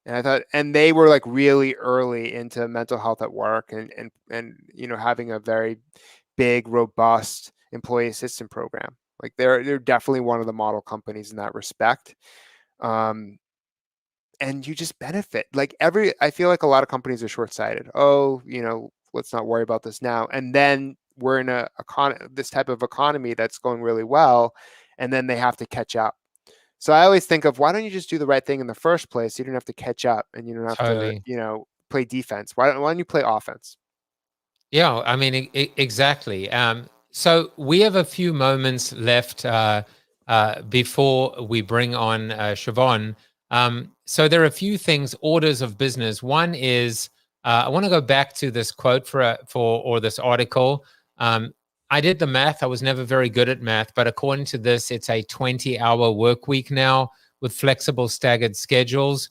And I thought, and they were like really early into mental health at work and having a very big, robust employee assistance program. Like they're definitely one of the model companies in that respect. And you just benefit. Like I feel like a lot of companies are short-sighted. Oh, let's not worry about this now. And then we're in this type of economy that's going really well, and then they have to catch up. So I always think of, why don't you just do the right thing in the first place? You don't have to catch up, and you don't have to, play defense. Why don't you play offense? Yeah, I mean, exactly. So we have a few moments left before we bring on Siobhan. So there are a few things, orders of business. One is, I want to go back to this quote or this article. I did the math. I was never very good at math, but according to this, it's a 20-hour work week now with flexible staggered schedules.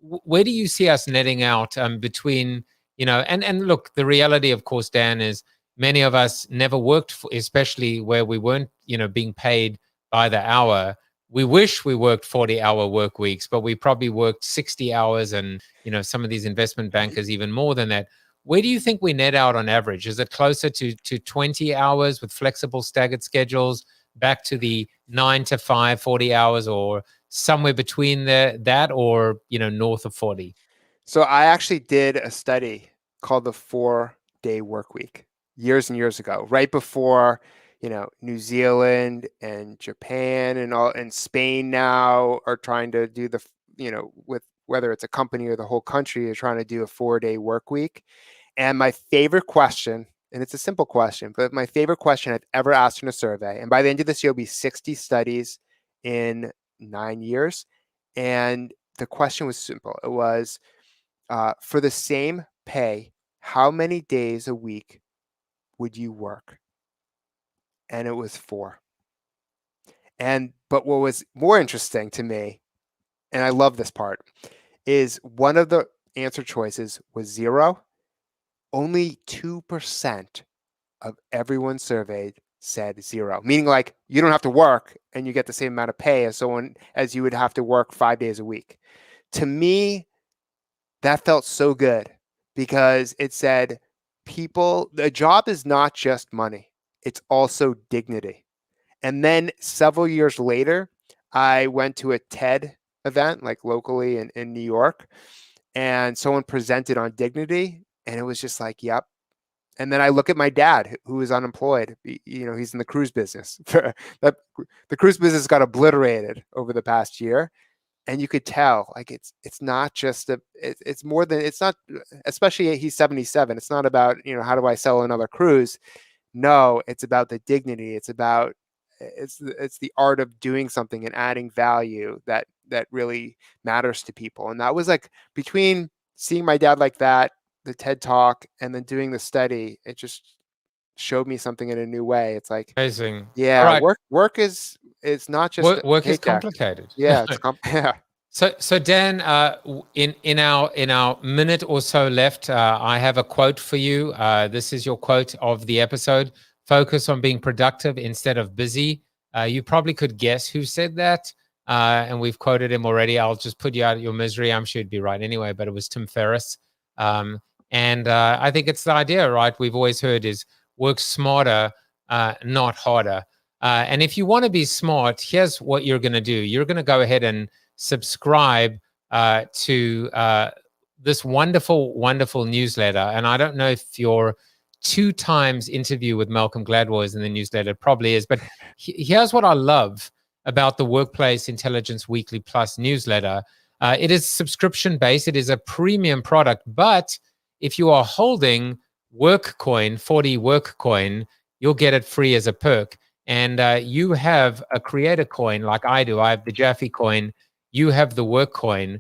Where do you see us netting out between, and look, the reality, of course, Dan, is many of us never worked, especially where we weren't, being paid by the hour. We wish we worked 40-hour work weeks, but we probably worked 60 hours and, some of these investment bankers even more than that. Where do you think we net out on average? Is it closer to 20 hours with flexible staggered schedules, back to the 9 to 5, 40 hours, or somewhere between that or, north of 40? So I actually did a study called the 4-day work week years and years ago, right before, New Zealand and Japan and Spain now are trying to do with whether it's a company or the whole country are trying to do a 4-day work week. And my favorite question, and it's a simple question, but my favorite question I've ever asked in a survey, and by the end of this year, will be 60 studies in 9 years. And the question was simple. It was, for the same pay, how many days a week would you work? And it was 4. But what was more interesting to me, and I love this part, is one of the answer choices was 0. Only 2% of everyone surveyed said 0, meaning like you don't have to work and you get the same amount of pay as someone as you would have to work 5 days a week. To me, that felt so good because it said the job is not just money, it's also dignity. And then several years later, I went to a TED event, like locally in New York, and someone presented on dignity, and it was just like, yep. And then I look at my dad, who is unemployed. He's in the cruise business. The cruise business got obliterated over the past year. And you could tell, like, it's not just it's more than, it's not, especially he's 77. It's not about, how do I sell another cruise? No, it's about the dignity. It's about, it's the art of doing something and adding value that really matters to people. And that was like, between seeing my dad like that, the TED Talk, and then doing the study, it just showed me something in a new way. It's like, amazing. Yeah, right. work is, it's not just work is complicated. Yeah, it's yeah. So Dan, in our minute or so left, I have a quote for you. This is your quote of the episode: "Focus on being productive instead of busy." You probably could guess who said that, and we've quoted him already. I'll just put you out of your misery. I'm sure it'd be right anyway, but it was Tim Ferriss. And I think it's the idea, right? We've always heard is work smarter, not harder. And if you want to be smart, here's what you're going to do. You're going to go ahead and subscribe to this wonderful, wonderful newsletter. And I don't know if your 2 times interview with Malcolm Gladwell is in the newsletter. It probably is. But here's what I love about the Workplace Intelligence Weekly Plus newsletter. It is subscription-based. It is a premium product. But if you are holding WorkCoin, 40 WorkCoin, you'll get it free as a perk. And you have a creator coin like I do. I have the Jaffe coin. you have the work coin.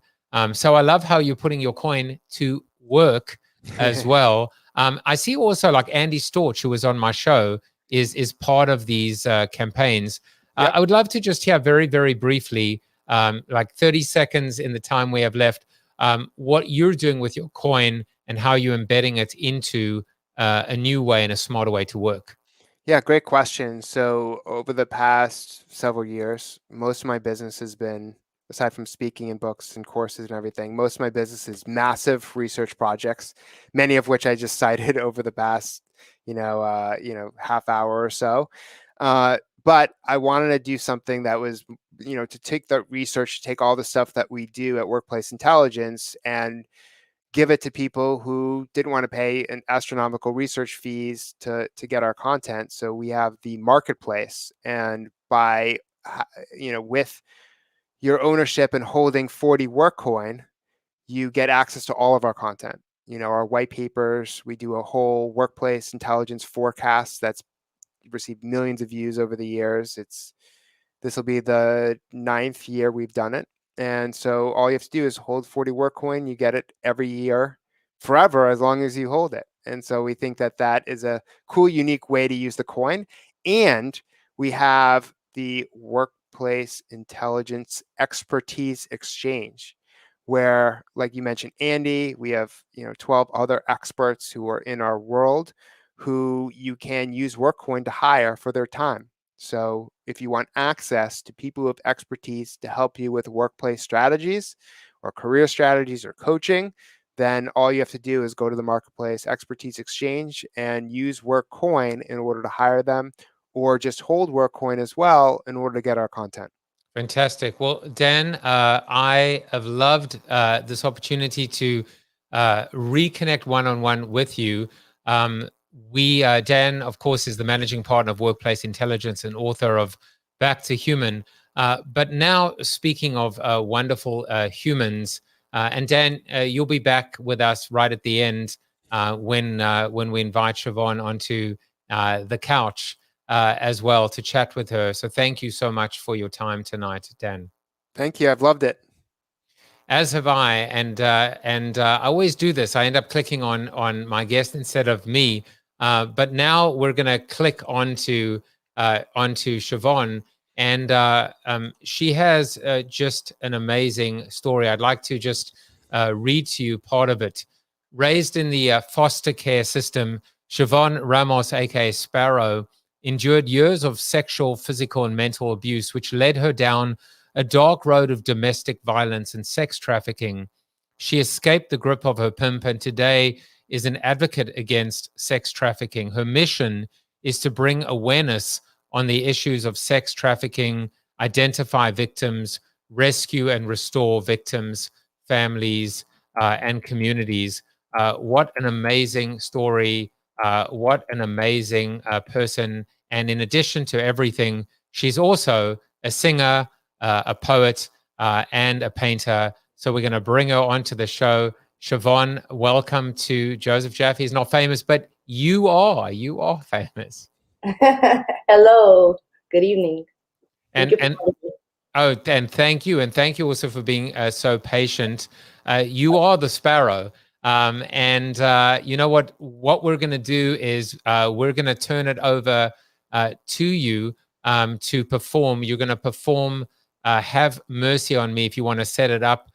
So I love how you're putting your coin to work as well. I see also like Andy Storch, who was on my show, is part of these campaigns. Yep. I would love to just hear very, very briefly, like 30 seconds in the time we have left, what you're doing with your coin and how you're embedding it into a new way and a smarter way to work. Yeah, great question. So over the past several years, most of my business has been, aside from speaking and books and courses and everything, most of my business is massive research projects, many of which I just cited over the past, half hour or so. But I wanted to do something that was, to take the research, take all the stuff that we do at Workplace Intelligence and give it to people who didn't want to pay an astronomical research fees to get our content. So we have the marketplace, and by with your ownership and holding 40 WorkCoin, you get access to all of our content. Our white papers. We do a whole workplace intelligence forecast that's received millions of views over the years. This will be the 9th year we've done it. And so all you have to do is hold 40 WorkCoin. You get it every year forever, as long as you hold it. And so we think that that is a cool, unique way to use the coin. And we have the Workplace Intelligence Expertise Exchange, where, like you mentioned, Andy, we have 12 other experts who are in our world who you can use WorkCoin to hire for their time. So if you want access to people who have expertise to help you with workplace strategies or career strategies or coaching, then all you have to do is go to the Marketplace Expertise Exchange and use WorkCoin in order to hire them, or just hold WorkCoin as well in order to get our content. Fantastic. Well, Dan, I have loved this opportunity to reconnect one-on-one with you. Dan, of course, is the managing partner of Workplace Intelligence and author of Back to Human. But now, speaking of wonderful humans, and Dan, you'll be back with us right at the end when we invite Siobhan onto the couch as well to chat with her. So thank you so much for your time tonight, Dan. Thank you. I've loved it. As have I, and I always do this. I end up clicking on my guest instead of me. But now we're going to click onto Siobhan, and she has just an amazing story. I'd like to just read to you part of it. Raised in the foster care system, Siobhan Ramos, aka Sparrow, endured years of sexual, physical, and mental abuse, which led her down a dark road of domestic violence and sex trafficking. She escaped the grip of her pimp and today is an advocate against sex trafficking. Her mission is to bring awareness on the issues of sex trafficking, identify victims, rescue and restore victims, families, and communities. What an amazing story. What an amazing person. And in addition to everything, she's also a singer, a poet, and a painter. So we're going to bring her onto the show. Siobhan, welcome to Joseph Jaffe. He's not famous, but you are famous. Hello, good evening. And thank you. And thank you also for being so patient. You are the Sparrow. And you know what we're going to do is we're going to turn it over to you to perform. You're going to perform Have Mercy on Me if you want to set it up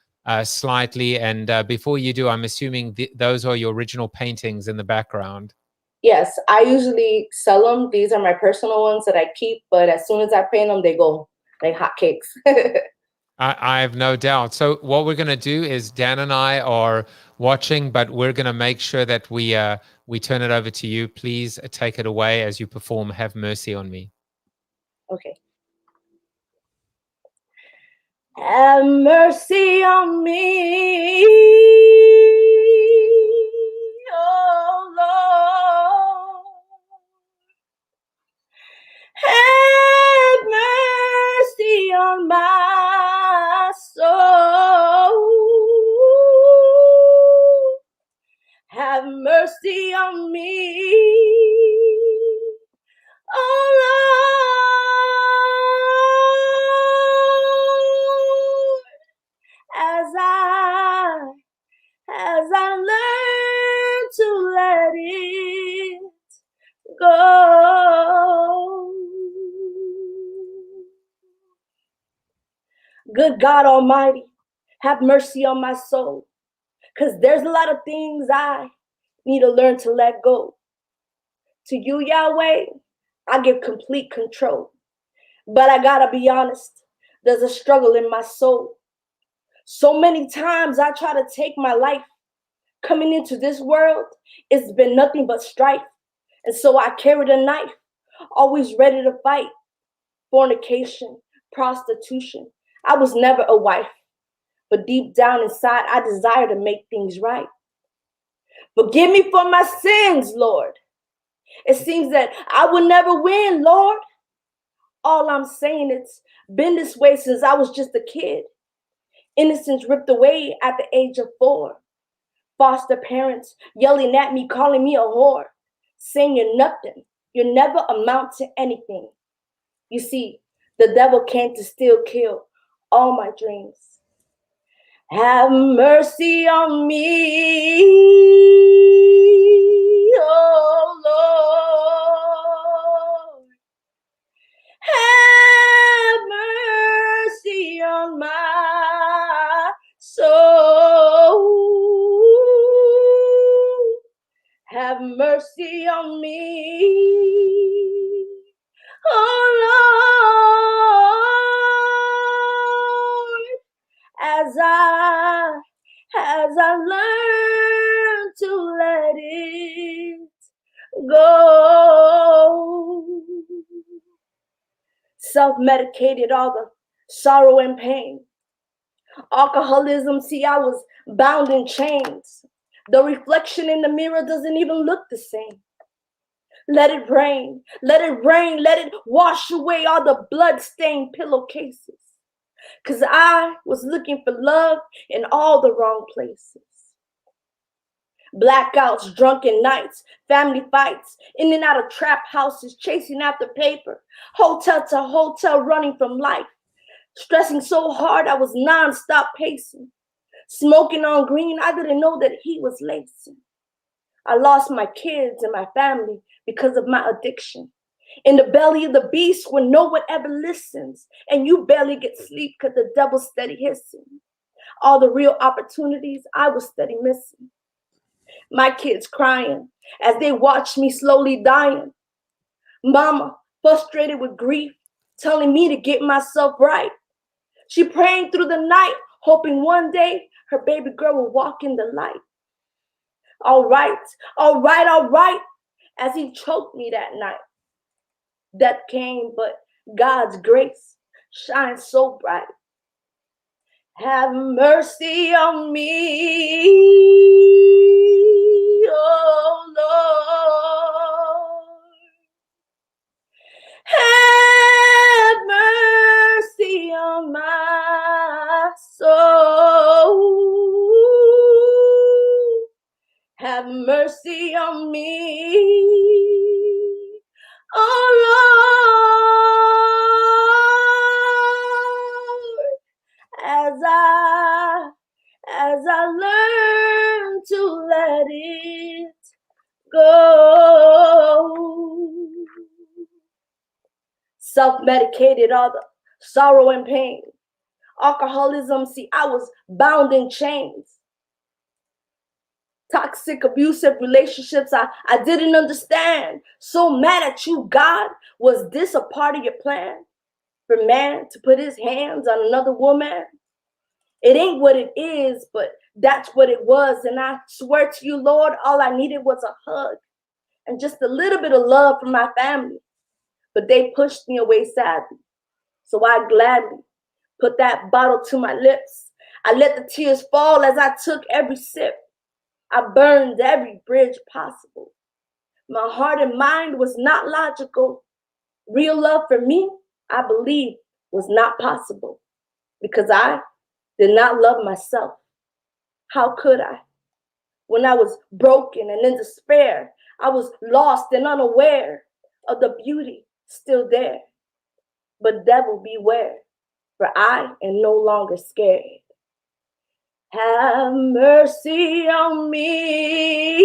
slightly. And before you do, I'm assuming those are your original paintings in the background. Yes, I usually sell them. These are my personal ones that I keep, but as soon as I paint them, they go like hotcakes. I have no doubt. So what we're going to do is Dan and I are watching, but we're going to make sure that we turn it over to you. Please take it away as you perform Have Mercy on Me. Okay. Have mercy on me, oh Lord. Have mercy on my soul. Have mercy on me, oh Lord. as I learn to let it go. Good God Almighty, have mercy on my soul, because there's a lot of things I need to learn to let go. To you, Yahweh, I give complete control. But I gotta be honest, there's a struggle in my soul. So many times I try to take my life. Coming into this world, it's been nothing but strife. And so I carried a knife, always ready to fight. Fornication, prostitution. I was never a wife, but deep down inside, I desire to make things right. Forgive me for my sins, Lord. It seems that I will never win, Lord. All I'm saying, it's been this way since I was just a kid. Innocence ripped away at the age of 4. Foster parents yelling at me, calling me a whore, saying you're nothing. You never amount to anything. You see, the devil came to steal, kill all my dreams. Have mercy on me, oh Lord. Have mercy on my soul. Have mercy on me, oh Lord, as I learn to let it go. Self-medicated all the sorrow and pain. Alcoholism, see, I was bound in chains. The reflection in the mirror doesn't even look the same. Let it rain, let it rain, let it wash away all the blood-stained pillowcases. Because I was looking for love in all the wrong places. Blackouts, drunken nights, family fights, in and out of trap houses, chasing after paper, hotel to hotel, running from life. Stressing so hard, I was non-stop pacing. Smoking on green, I didn't know that he was lacing. I lost my kids and my family because of my addiction. In the belly of the beast where no one ever listens, and you barely get sleep because the devil's steady hissing. All the real opportunities I was steady missing. My kids crying as they watch me slowly dying. Mama, frustrated with grief, telling me to get myself right. She praying through the night, hoping one day her baby girl will walk in the light. All right, all right, all right, as he choked me that night. Death came, but God's grace shines so bright. Have mercy on me, oh Lord. Have mercy on my soul. Have mercy on me, oh Lord, as I learn to let it go. Self-medicated all the sorrow and pain. Alcoholism, see, I was bound in chains. Toxic, abusive relationships I didn't understand. So mad at you, God. Was this a part of your plan? For man to put his hands on another woman? It ain't what it is, but that's what it was. And I swear to you, Lord, all I needed was a hug and just a little bit of love from my family. But they pushed me away sadly. So I gladly put that bottle to my lips. I let the tears fall as I took every sip. I burned every bridge possible. My heart and mind was not logical. Real love for me, I believe, was not possible because I did not love myself. How could I? When I was broken and in despair, I was lost and unaware of the beauty still there. But devil beware, for I am no longer scared. have mercy on me.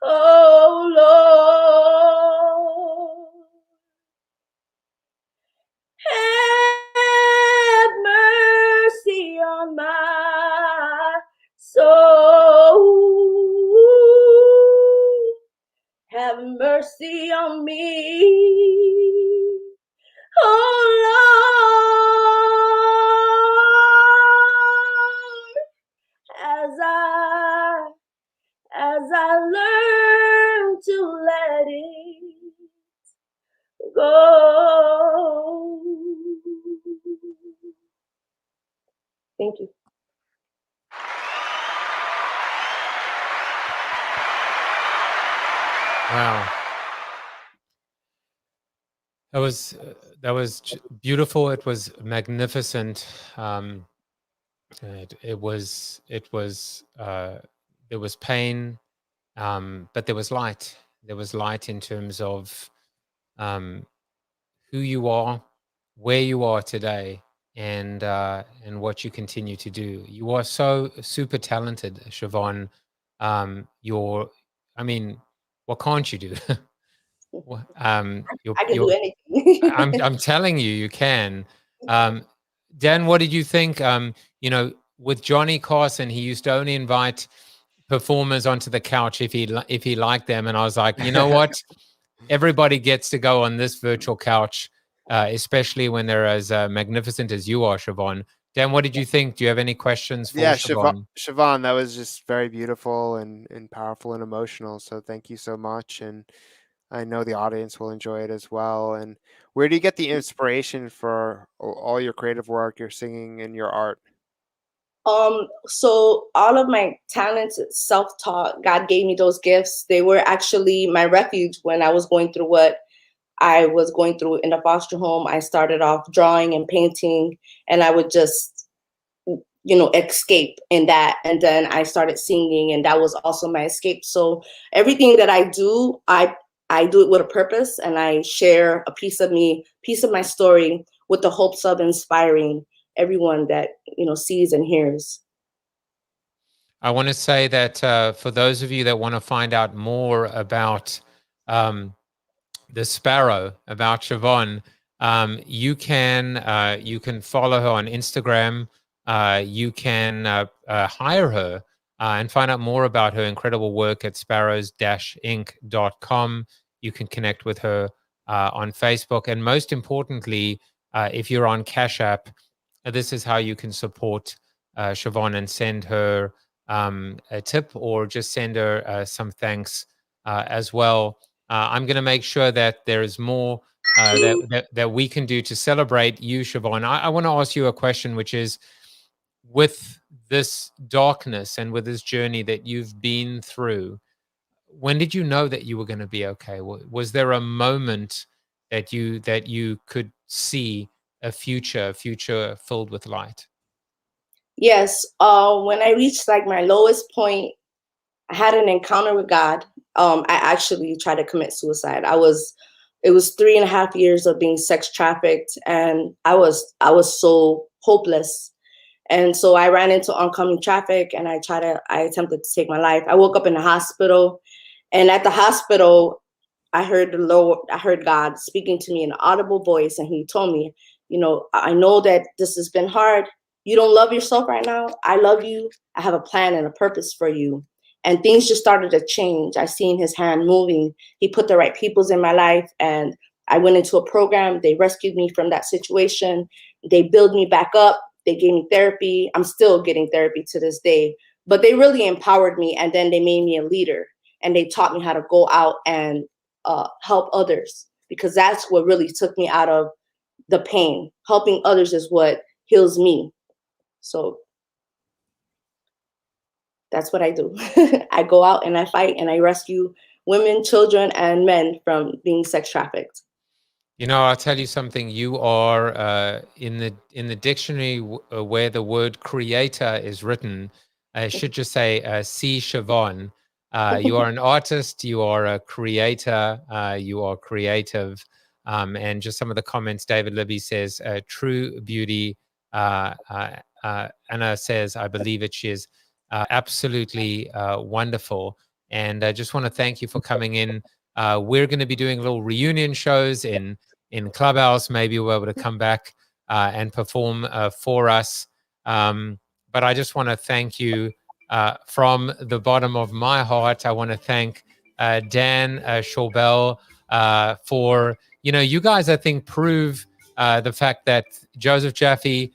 Oh Lord, have mercy on my soul. Have mercy on me. Oh Lord, as I learn to let it go. Thank you. Wow. That was beautiful. It was magnificent. It was there was pain, but there was light. There was light in terms of who you are, where you are today, and what you continue to do. You are so super talented, Siobhan. I mean, what can't you do? I can do anything. I'm telling you, you can. Dan, what did you think? With Johnny Carson, he used to only invite performers onto the couch if he liked them, and I was like, you know what? Everybody gets to go on this virtual couch, especially when they're as magnificent as you are, Siobhan. Dan, what did you think? Do you have any questions for Siobhan? Siobhan, that was just very beautiful and powerful and emotional. So thank you so much. And I know the audience will enjoy it as well. And where do you get the inspiration for all your creative work, your singing and your art? So all of my talents, self-taught, God gave me those gifts. They were actually my refuge when I was going through what I was going through in the foster home. I started off drawing and painting, and I would just, escape in that. And then I started singing, and that was also my escape. So everything that I do, I do it with a purpose, and I share a piece of me, piece of my story, with the hopes of inspiring everyone that sees and hears. I want to say that for those of you that want to find out more about the Sparrow, about Siobhan, you can follow her on Instagram. You can hire her and find out more about her incredible work at sparrows-inc.com. You can connect with her on Facebook, and most importantly, if you're on Cash App, this is how you can support Siobhan and send her a tip, or just send her some thanks as well. I'm going to make sure that there is more that we can do to celebrate you, Siobhan. I want to ask you a question, which is, with this darkness and with this journey that you've been through, when did you know that you were going to be okay? Was there a moment that you could see a future filled with light? Yes. When I reached like my lowest point, I had an encounter with God. I actually tried to commit suicide. It was 3.5 years of being sex trafficked, and I was so hopeless. And so I ran into oncoming traffic, and I attempted to take my life. I woke up in the hospital, and at the hospital, I heard God speaking to me in an audible voice, and he told me, I know that this has been hard. You don't love yourself right now. I love you. I have a plan and a purpose for you. And things just started to change. I seen his hand moving. He put the right peoples in my life, and I went into a program. They rescued me from that situation. They built me back up. They gave me therapy. I'm still getting therapy to this day, but they really empowered me. And then they made me a leader, and they taught me how to go out and help others, because that's what really took me out of the pain. Helping others is what heals me. So that's what I do. I go out and I fight, and I rescue women, children, and men from being sex trafficked. I'll tell you something. You are in the dictionary where the word creator is written. I should just say C. Siobhan. You are an artist. You are a creator. You are creative. And just some of the comments. David Libby says, "True beauty Anna says, I believe it. She is absolutely wonderful. And I just want to thank you for coming in. We're going to be doing little reunion shows in Clubhouse. Maybe we'll be able to come back and perform for us. But I just want to thank you from the bottom of my heart. I want to thank Dan Schawbel for, you guys, I think, prove the fact that Joseph Jaffe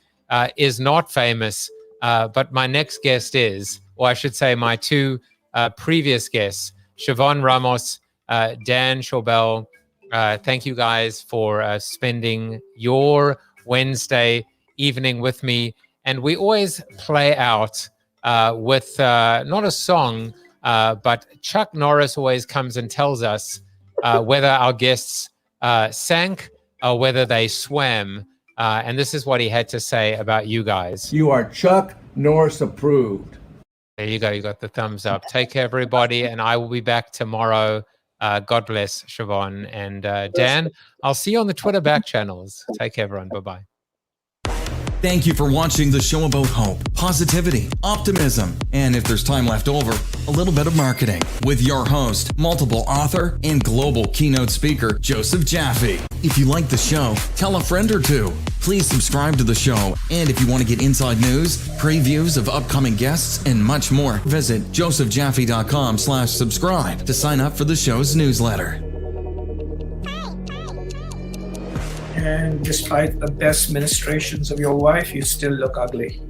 is not famous, but my next guest is, or I should say my two previous guests, Siobhan Ramos, Dan Schawbel. Thank you guys for spending your Wednesday evening with me. And we always play out with not a song, but Chuck Norris always comes and tells us whether our guests sank or whether they swam. And this is what he had to say about you guys. You are Chuck Norris approved. There you go. You got the thumbs up. Take care, everybody. And I will be back tomorrow. God bless, Siobhan. And Dan, I'll see you on the Twitter back channels. Take care, everyone. Bye-bye. Thank you for watching the show about hope, positivity, optimism, and if there's time left over, a little bit of marketing with your host, multiple author, and global keynote speaker, Joseph Jaffe. If you like the show, tell a friend or two. Please subscribe to the show, and if you want to get inside news, previews of upcoming guests, and much more, visit josephjaffe.com/subscribe to sign up for the show's newsletter. And despite the best ministrations of your wife, you still look ugly.